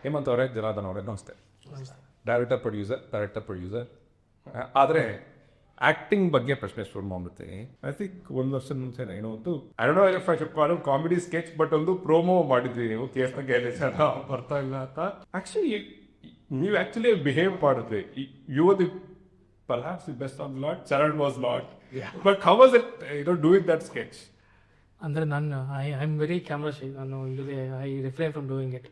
ಹೇಮಂತ್ ಅವರೇ, ಜನಾರ್ದನ್ ಅವರೇ, ನಮಸ್ತೆ. Director producer. ಆದರೆ ಆಕ್ಟಿಂಗ್ ಬಗ್ಗೆ ಪ್ರಶ್ನೆ ಶುರು ಮಾಡ್ಬಿಡ್ತೀನಿ. ಐ ಥಿಂಕ್ ಒಂದು ವರ್ಷದ ಮುಂಚೆ ಏನೋ ಒಂದು I don't know if I should call comedy sketch, but ಒಂದು ಪ್ರೋಮೋ ಮಾಡಿದ್ವಿ ನೀವು ಕೇಸ್ ಬರ್ತಾ ಇಲ್ಲ ಅಂತ. ಆಕ್ಚುಲಿ ನೀವು ಆಕ್ಚುಲಿ ಬಿಹೇವ್ ಮಾಡಿದ್ವಿ. You the perhaps the best on the lot. Charan was not. Yeah. But how was it, doing that sketch? ಅಂದರೆ I am very camera ಶೈ. ನಾನು I refrain from doing it.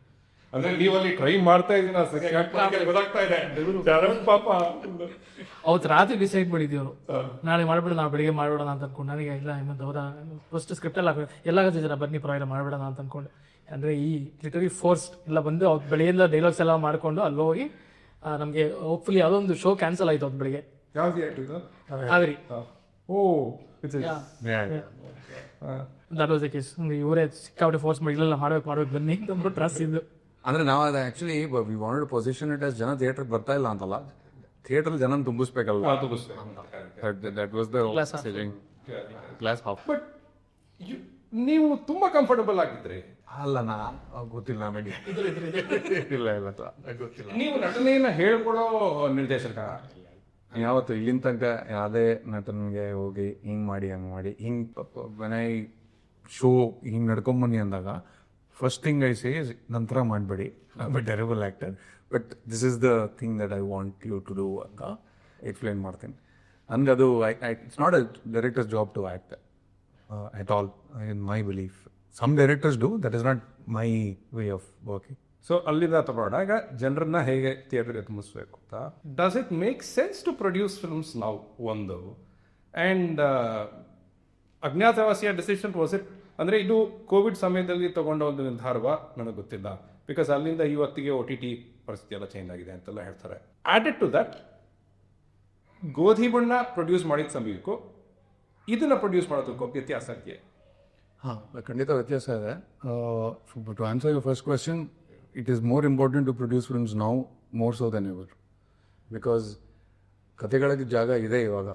ಅಂದ್ರೆ ನೀವಲ್ಲಿ try ಮಾಡ್ತಾ ಇದ್ದೀರಾ, ಗೊತ್ತಾಗ್ತಾ ಇದೆ. ಚರಣ್ ಪಾಪ ಅವತ್ತು ರಾತ್ರಿ ಡಿಸೈಡ್ ಮಾಡಿದ್ವಿ ಅವರು, ನಾಳೆ ಮಾಡ್ಬೇಡ, ನಾವು ಬೆಳಿಗ್ಗೆ ಮಾಡ್ಬೇಡೋಣ ಅಂತ ಅನ್ಕೊಂಡು. ನನಗೆ ಇಲ್ಲ ಹೇಮಂತ್ ಹೌದಾ, ಫಸ್ಟ್ ಸ್ಕ್ರಿಪ್ಟ್ ಎಲ್ಲ ಎಲ್ಲ ಗೊತ್ತಿದ್ದೀರ, ಬನ್ನಿ ಪರವಾಗಿಲ್ಲ ಮಾಡ್ಬೇಡೋಣ ಅಂತ ಅನ್ಕೊಂಡು. ಅಂದರೆ ಈ ಲಿಟರಲಿ ಫೋರ್ಸ್ಟ್ ಎಲ್ಲ ಬಂದು ಅವ್ರು ಬೆಳಿಗ್ಗೆಲ್ಲ ಡೈಲಾಗ್ಸ್ ಎಲ್ಲ ಮಾಡಿಕೊಂಡು ಅಲ್ಲಿ ಹೋಗಿ ನಮಗೆ ಹೋಪ್ಫುಲಿ ಅದೊಂದು ಶೋ ಕ್ಯಾನ್ಸಲ್ ಆಯಿತು ಅದು ಬೆಳಿಗ್ಗೆ. Haveri. That was the case. ಇವರೇ ಸಿಕ್ಕಾಪಟ್ಟೆ ಫೋರ್ಸ್ ಮಾಡಿ ಇಲ್ಲ ಮಾಡ್ಬೇಕು ಬನ್ನಿ ಅಂತ ಟ್ರಸ್ಟ್ ಇದ್ದು. ಅಂದ್ರೆ ನಾವು ಅದು actually we wanted to position it as ಜನ ಥಿಯೇಟರ್ ಬರ್ತಾ ಇಲ್ಲ ಅಂತಲ್ಲ, ಥಿಯೇಟರ್ ಜನ ತುಂಬಿಸ್ಬೇಕಲ್ಲ. That was the class half. But ನೀವು ತುಂಬಾ ಕಂಫರ್ಟಬಲ್ ಆಗಿದ್ರಿ ಅಲ್ಲ? ಗೊತ್ತಿಲ್ಲ ನಮಗೆ. ಇಲ್ಲ ಗೊತ್ತಿಲ್ಲ. ನೀವು ನಟನೆಯನ್ನ ಹೇಳ್ಕೊಡೋ ನಿರ್ದೇಶಕ ಯಾವತ್ತು ಇಲ್ಲಿನ ತನಕ ಯಾವುದೇ ನಟನಿಗೆ ಹೋಗಿ ಹಿಂಗ್ ಮಾಡಿ ಹಂಗ್ ಮಾಡಿ ಮನೆ ಶೋ ಹಿಂಗ್ ನಡ್ಕೊಂಬನ್ನಿ ಅಂದಾಗ ಫಸ್ಟ್ ಥಿಂಗ್ ಐ ಸೇ ನಂತರ ಮಾಡಬೇಡಿ, terrible actor, but this is the thing that I want you to do ಅಂತ ಎಕ್ಸ್ಪ್ಲೇನ್ ಮಾಡ್ತೀನಿ. ಅಂದ್ರೆ ಅದು it's not a director's job to act at all, in my belief. Some directors do, that is not my way of working. So ಅಲ್ಲಿಂದ ತಗೊಂಡಾಗ ಜನರನ್ನ ಹೇಗೆ ಥಿಯೇಟರ್ಗೆ ತುಂಬಿಸ್ಬೇಕು ಅಂತ. Does it make sense to produce films ನಾವು ಒಂದು? ಆ್ಯಂಡ್ ಅಜ್ಞಾತವಾಸಿಯ ಡಿಸಿಷನ್ ವಾಸ್ ಇಟ್, ಅಂದರೆ ಇದು ಕೋವಿಡ್ ಸಮಯದಲ್ಲಿ ತಗೊಂಡ ಒಂದು ನಿರ್ಧಾರವ ನನಗೆ ಗೊತ್ತಿಲ್ಲ. ಬಿಕಾಸ್ ಅಲ್ಲಿಂದ ಇವತ್ತಿಗೆ OTT ಪರಿಸ್ಥಿತಿ ಎಲ್ಲ ಚೇಂಜ್ ಆಗಿದೆ ಅಂತೆಲ್ಲ ಹೇಳ್ತಾರೆ. ಆಡೆಡ್ ಟು ದಟ್, ಗೋಧಿ ಬಣ್ಣ ಪ್ರೊಡ್ಯೂಸ್ ಮಾಡಿದ ಸಮಯಕ್ಕೂ ಇದನ್ನ ಪ್ರೊಡ್ಯೂಸ್ ಮಾಡೋದಕ್ಕೂ ವ್ಯತ್ಯಾಸ ಇದೆಯೇ? ಹಾಂ, ಖಂಡಿತ ವ್ಯತ್ಯಾಸ ಇದೆ. To answer your first question, it is more important to produce films now more so than ever, because ಕತೆಗಳಿಗೆ ಜಾಗ ಇದೆ ಇವಾಗ.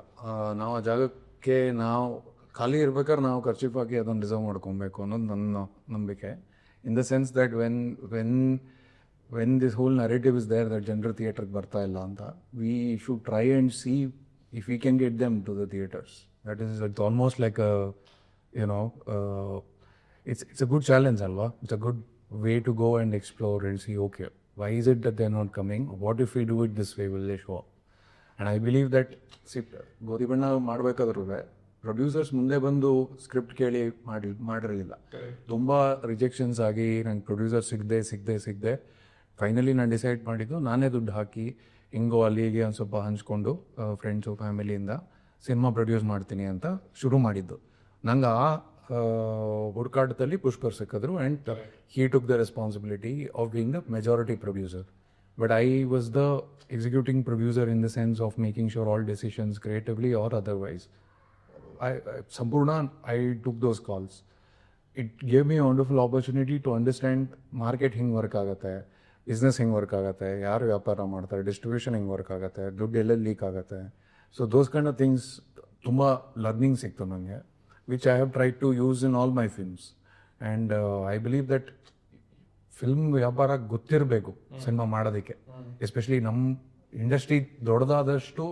ನಾವು ಆ ಜಾಗಕ್ಕೆ ನಾವು ಖಾಲಿ ಇರ್ಬೇಕಾದ್ರೆ ನಾವು ಖರ್ಚಿಫ್ ಹಾಕಿ ಅದನ್ನು ರಿಸರ್ವ್ ಮಾಡ್ಕೊಬೇಕು ಅನ್ನೋದು ನನ್ನ ನಂಬಿಕೆ. In the sense that when this whole narrative is there that ಜನರು ಥಿಯೇಟರ್ಗೆ ಬರ್ತಾ ಇಲ್ಲ ಅಂತ, we should try and see if we can get them to the theatres. That is, it's almost like a, it's a good challenge, alva. It's a good way to go and explore and see, okay, why is it that they're not coming? What if we do it this way? Will they show up? And I believe that, see, ಗೋಧಿ ಬಣ್ಣ ಮಾಡಬೇಕಾದ್ರೂ producers ಮುಂದೆ ಬಂದು script ಕೇಳಿ ಮಾಡಿರಲಿಲ್ಲ. ತುಂಬ rejections ಆಗಿ ನಂಗೆ producer ಸಿಗದೆ ಫೈನಲಿ ನಾನು ಡಿಸೈಡ್ ಮಾಡಿದ್ದು ನಾನೇ ದುಡ್ಡು ಹಾಕಿ ಹಿಂಗೋ ಅಲ್ಲಿಗೆ ಒಂದು ಸ್ವಲ್ಪ ಹಂಚ್ಕೊಂಡು ಫ್ರೆಂಡ್ಸು ಫ್ಯಾಮಿಲಿಯಿಂದ ಸಿನಿಮಾ ಪ್ರೊಡ್ಯೂಸ್ ಮಾಡ್ತೀನಿ ಅಂತ ಶುರು ಮಾಡಿದ್ದು. ನಂಗೆ ಆ ಹುಡುಕಾಟದಲ್ಲಿ ಪುಷ್ಕರ್ ಸಿಕ್ಕಿದ್ರು and he took the responsibility of being the majority producer. But I was the executing producer in the sense of making sure all decisions creatively or otherwise. ಸಂಪೂರ್ಣ I took those calls. It gave me wonderful opportunity to understand market ಹಿಂಗೆ work ಆಗುತ್ತೆ, business ಹೆಂಗೆ work ಆಗುತ್ತೆ, ಯಾರು ವ್ಯಾಪಾರ ಮಾಡ್ತಾರೆ, distribution ಹೆಂಗೆ work ಆಗುತ್ತೆ, ದುಡ್ಡು ಎಲ್ಲೆಲ್ಲಿ ಲೀಕ್ ಆಗುತ್ತೆ. So those kind of things, ತುಂಬ ಲರ್ನಿಂಗ್ ಸಿಕ್ತು ನನಗೆ, which I have tried to use in all my films. And I believe that film ವ್ಯಾಪಾರ ಗೊತ್ತಿರಬೇಕು ಸಿನಿಮಾ ಮಾಡೋದಕ್ಕೆ. ಎಸ್ಪೆಷಲಿ ನಮ್ಮ ಇಂಡಸ್ಟ್ರಿ ದೊಡ್ಡದಾದಷ್ಟು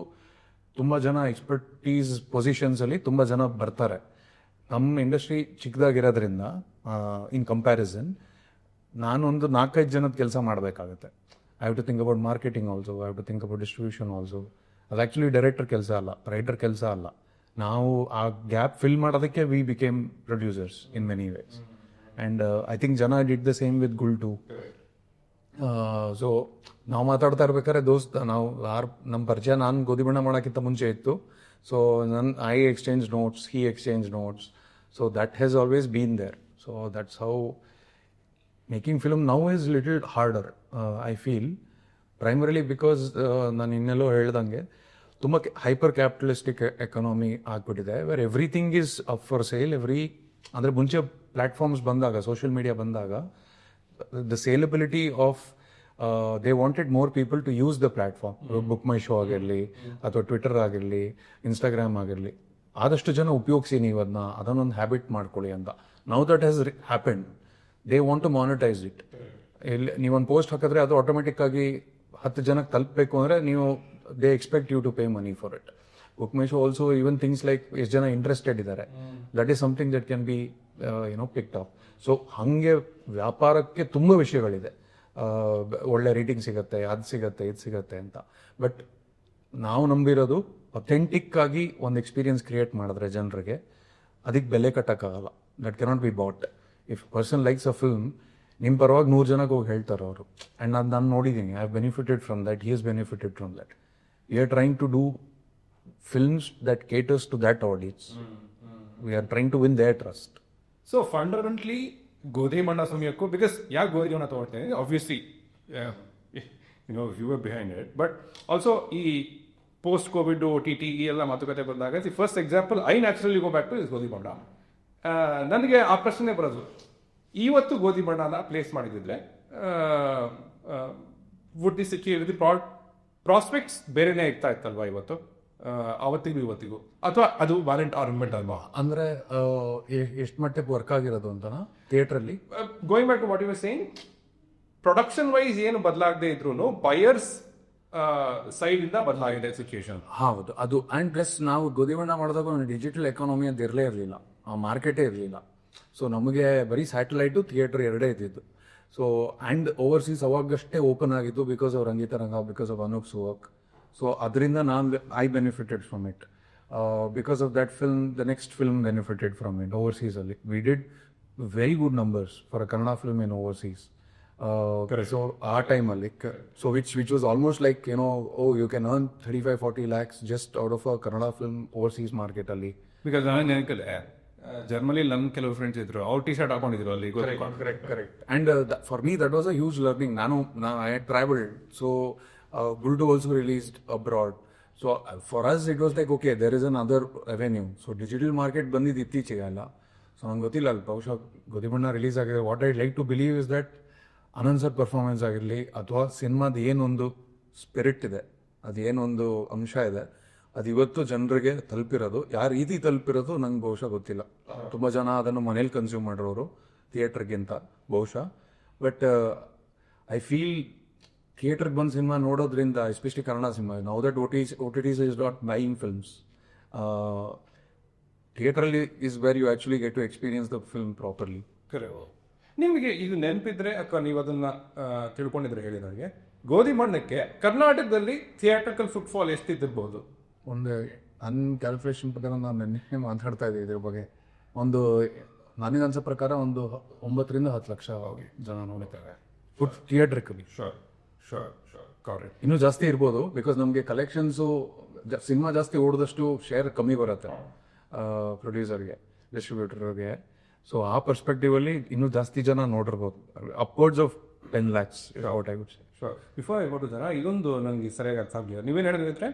ತುಂಬ ಜನ ಎಕ್ಸ್ಪರ್ಟೀಸ್ ಪೊಸಿಷನ್ಸಲ್ಲಿ ತುಂಬ ಜನ ಬರ್ತಾರೆ. ನಮ್ಮ ಇಂಡಸ್ಟ್ರಿ ಚಿಕ್ಕದಾಗಿರೋದ್ರಿಂದ ಇನ್ ಕಂಪ್ಯಾರಿಸನ್ ನಾನೊಂದು 4-5 ಜನದ ಕೆಲಸ ಮಾಡಬೇಕಾಗತ್ತೆ. I have to think about marketing also, I have to think about distribution also. ಅದು ಆ್ಯಕ್ಚುಲಿ ಡೈರೆಕ್ಟರ್ ಕೆಲಸ ಅಲ್ಲ, ರೈಟರ್ ಕೆಲಸ ಅಲ್ಲ. ನಾವು ಆ ಗ್ಯಾಪ್ ಫಿಲ್ ಮಾಡೋದಕ್ಕೆ we became producers in many ways. And I think ಜನ did the same with Gultoo. So ನಾವು ಮಾತಾಡ್ತಾ ಇರ್ಬೇಕಾದ್ರೆ ನಾವು ನಮ್ಮ ಪರಿಚಯ ನಾನು ಗೋಧಿ ಬಣ್ಣ ಮಾಡೋಕ್ಕಿಂತ ಮುಂಚೆ ಇತ್ತು. So I exchange notes, he exchange notes. So that has always been there. So that's how making film now is little harder I feel. Primarily because ನಾನು ಇನ್ನೆಲ್ಲೋ ಹೇಳ್ದಂಗೆ ತುಂಬ ಹೈಪರ್ ಕ್ಯಾಪಿಟಲಿಸ್ಟಿಕ್ ಎಕಾನಮಿ ಆಗ್ಬಿಟ್ಟಿದೆ, where everything is up for sale. ಅಂದರೆ ಮುಂಚೆ platforms ಬಂದಾಗ, social media ಬಂದಾಗ, the saleability of they wanted more people to use the platform. Book my Show ಆಗಿರಲಿ ಅಥವಾ ಟ್ವಿಟರ್ ಆಗಿರಲಿ, ಇನ್ಸ್ಟಾಗ್ರಾಮ್ ಆಗಿರಲಿ, ಆದಷ್ಟು ಜನ ಉಪಯೋಗಿಸಿ ನೀವು ಅದನ್ನೊಂದು ಹ್ಯಾಬಿಟ್ ಮಾಡ್ಕೊಳ್ಳಿ ಅಂತ. Now that has happened, they want to monetise it. ಇಲ್ಲಿ ನೀವೊಂದು ಪೋಸ್ಟ್ ಹಾಕಿದ್ರೆ ಅದು ಆಟೋಮೆಟಿಕ್ ಆಗಿ 10 ಜನಕ್ಕೆ ತಲುಪಬೇಕು ಅಂದರೆ ನೀವು they expect you to pay money for it. Book my show also even things like ಎಷ್ಟು ಜನ ಇಂಟ್ರೆಸ್ಟೆಡ್ ಇದ್ದಾರೆ, that is something that can be picked up. So ಹಾಗೆ ವ್ಯಾಪಾರಕ್ಕೆ ತುಂಬ ವಿಷಯಗಳಿದೆ. ಒಳ್ಳೆ ರೇಟಿಂಗ್ ಸಿಗುತ್ತೆ, ಅದು ಸಿಗುತ್ತೆ, ಇದು ಸಿಗುತ್ತೆ ಅಂತ. ಬಟ್ ನಾವು ನಂಬಿರೋದು ಅಥೆಂಟಿಕ್ ಆಗಿ ಒಂದು ಎಕ್ಸ್ಪೀರಿಯನ್ಸ್ ಕ್ರಿಯೇಟ್ ಮಾಡಿದ್ರೆ ಜನರಿಗೆ ಅದಕ್ಕೆ ಬೆಲೆ ಕಟ್ಟೋಕ್ಕಾಗಲ್ಲ. That cannot be bought. If person likes a film, ನಿಮ್ಮ ಪರವಾಗಿ 100 ಜನಕ್ಕೆ ಹೋಗಿ ಹೇಳ್ತಾರೆ ಅವರು. ಆ್ಯಂಡ್ ನಾನು ನೋಡಿದ್ದೀನಿ, I have benefited from that, he has benefited from that. We are trying to do films that caters to that audience. We are trying to win their trust. So fundamentally ಗೋಧಿ ಬಣ್ಣ ಸಮಯಕ್ಕೂ, because ಯಾಕೆ ಗೋಧಿ ಬಣ್ಣ ತಗೊಳ್ತೇನೆ, obviously you were behind it, but also ಈ post covid OTT ಈ ಎಲ್ಲ ಮಾತುಕತೆ ಬಂದಾಗ the first example I naturally go back to is Godhi Banna. ನನಗೆ ಆ ಪ್ರಶ್ನೆ ಬರೋದು, ಇವತ್ತು ಗೋಧಿ ಬಣ್ಣನ ಪ್ಲೇಸ್ ಮಾಡಿದ್ರೆ ವುಡ್ ದಿ ಸಿಚುಯೇಷನ್ ಪ್ರಾಸ್ಪೆಕ್ಟ್ಸ್ ಬೇರೆನೇ ಆಗ್ತಾ ಇತ್ತಲ್ವಾ ಇವತ್ತು, ಅವತ್ತಿಗೂ ಇವತ್ತಿಗೂ, ಅಥವಾ ಅದು ವ್ಯಾಲೆಂಟ್ ಆರ್ಗ್ಯುಮೆಂಟ್ ಅಲ್ವಾ? ಅಂದರೆ ಎಷ್ಟು ಮಟ್ಟಕ್ಕೆ ವರ್ಕ್ ಆಗಿರೋದು ಅಂತನಾ ಥಿಯೇಟ್ರಲ್ಲಿ? Going back to what you were saying, production wise ಏನು ಬದಲಾಗದೆ ಇದ್ರು ಬಯರ್ಸ್ ಸೈಡ್ ಇಂದ ಬದಲಾಗಿದೆ ಸಿಚುಯೇಷನ್. ಹೌದು, ಅದು ಆ್ಯಂಡ್ ಪ್ಲಸ್ ನಾವು ಗೋಧಿ ಬಣ್ಣ ಮಾಡಿದಾಗ ಒಂದು ಡಿಜಿಟಲ್ ಎಕಾನಮಿ ಅಂತ ಇರಲೇ ಇರಲಿಲ್ಲ, ಆ ಮಾರ್ಕೆಟೇ ಇರಲಿಲ್ಲ. ಸೊ ನಮಗೆ ಬರೀ ಸ್ಯಾಟಲೈಟು ಥಿಯೇಟರ್ ಎರಡೇ ಇದ್ದಿದ್ದು. ಸೊ ಆ್ಯಂಡ್ ಓವರ್ಸೀಸ್ ಅವಾಗಷ್ಟೇ ಓಪನ್ ಆಗಿತ್ತು because of Rangitaranga, because of Anoop ಸುವಕ್. ಸೊ ಅದರಿಂದ I benefited from it. Because of that film the next film benefited from it ಓವರ್ಸೀಸಲ್ಲಿ. We did very good numbers for a Kannada film in overseas. So ಆ ಟೈಮಲ್ಲಿ, so which was almost like you can earn 35-40 lakhs just out of a Kannada film overseas ಮಾರ್ಕೆಟಲ್ಲಿ. Because ನಾನು ನೆನಕಲೆ Germany ನಮ್ಮ ಕೆಲವು friends ಇದ್ರು, ಅವ್ರು T shirt ಹಾಕೊಂಡಿದ್ರು ಅಲ್ಲಿ. Correct. And for me that was a huge learning. I had travelled, so Gulto also released abroad. So for us it was like, okay, there is another avenue. So digital market ಬಂದಿದ್ದು ಇತ್ತೀಚೆಗೆ ಅಲ್ಲ. So ನಂಗೆ ಗೊತ್ತಿಲ್ಲ ಅಲ್ಲಿ ಬಹುಶಃ ಗೋಧಿ Banna release ಆಗಿದೆ. What I like to believe is that Anant sir performance ಆಗಿರಲಿ, ಅಥವಾ ಸಿನಿಮಾದ ಏನೊಂದು ಸ್ಪಿರಿಟ್ ಇದೆ, ಅದೇನೊಂದು ಅಂಶ ಇದೆ, ಅದು ಇವತ್ತು ಜನರಿಗೆ ತಲುಪಿರೋದು. ಯಾವ ರೀತಿ ತಲುಪಿರೋದು ನಂಗೆ ಬಹುಶಃ ಗೊತ್ತಿಲ್ಲ. ತುಂಬ ಜನ ಅದನ್ನು ಮನೇಲಿ ಕನ್ಸ್ಯೂಮ್ ಮಾಡಿರೋರು ಥಿಯೇಟರ್ಗಿಂತ ಬಹುಶಃ. ಬಟ್ ಐ ಫೀಲ್ ಥಿಯೇಟರ್ಗೆ ಬಂದು ಸಿನಿಮಾ ನೋಡೋದ್ರಿಂದ, especially Kannada cinema, now that OTTs is not buying films. ಥಿಯೇಟ್ರಲ್ಲಿ is where you actually get to experience the film properly. ನಿಮಗೆ ಇದು ನೆನಪಿದ್ರೆ ಅಥವಾ ನೀವು ಅದನ್ನ ತಿಳ್ಕೊಂಡಿದ್ರೆ ಹೇಳಿ ನನಗೆ, ಗೋಧಿ ಬಣ್ಣಕ್ಕೆ ಕರ್ನಾಟಕದಲ್ಲಿ ಥಿಯೇಟ್ರಿಕಲ್ ಫುಟ್ಫಾಲ್ ಎಷ್ಟಿದ್ದಿರ್ಬೋದು? ಒಂದು ನನ್ನ ಕ್ಯಾಲ್ಕುಲೇಷನ್ ಪ್ರಕಾರ ನಾನು ನೆನ್ನೆ ಮಾತಾಡ್ತಾ ಇದ್ದೆ ಇದ್ರ ಬಗ್ಗೆ. ಒಂದು ನನಗನ್ಸೋ ಪ್ರಕಾರ ಒಂದು 9-10 ಲಕ್ಷ ಜನ ನೋಡ್ತಾರೆ ಥಿಯೇಟ್ರಿಕಲಿ. ಇನ್ನೂ ಜಾಸ್ತಿ ಇರ್ಬೋದು, ಬಿಕಾಸ್ ನಮಗೆ ಕಲೆಕ್ಷನ್ಸು ಸಿನಿಮಾ ಜಾಸ್ತಿ ಓಡಿದಷ್ಟು ಶೇರ್ ಕಮ್ಮಿ ಬರುತ್ತೆ ಪ್ರೊಡ್ಯೂಸರ್ಗೆ, ಡಿಸ್ಟ್ರಿಬ್ಯೂಟರ್ಗೆ. ಸೊ ಆ ಪರ್ಸ್ಪೆಕ್ಟಿವ್ ಅಲ್ಲಿ ಇನ್ನೂ ಜಾಸ್ತಿ ಜನ ನೋಡಿರ್ಬೋದು, upwards of 10 lakhs out I would say. Before I go to that, ಇದೊಂದು ನನಗೆ ಸರಿಯಾಗಿ ಅರ್ಥ ಆಗಲಿಲ್ಲ. ನೀವೇನು ಹೇಳಿದ್ರೆ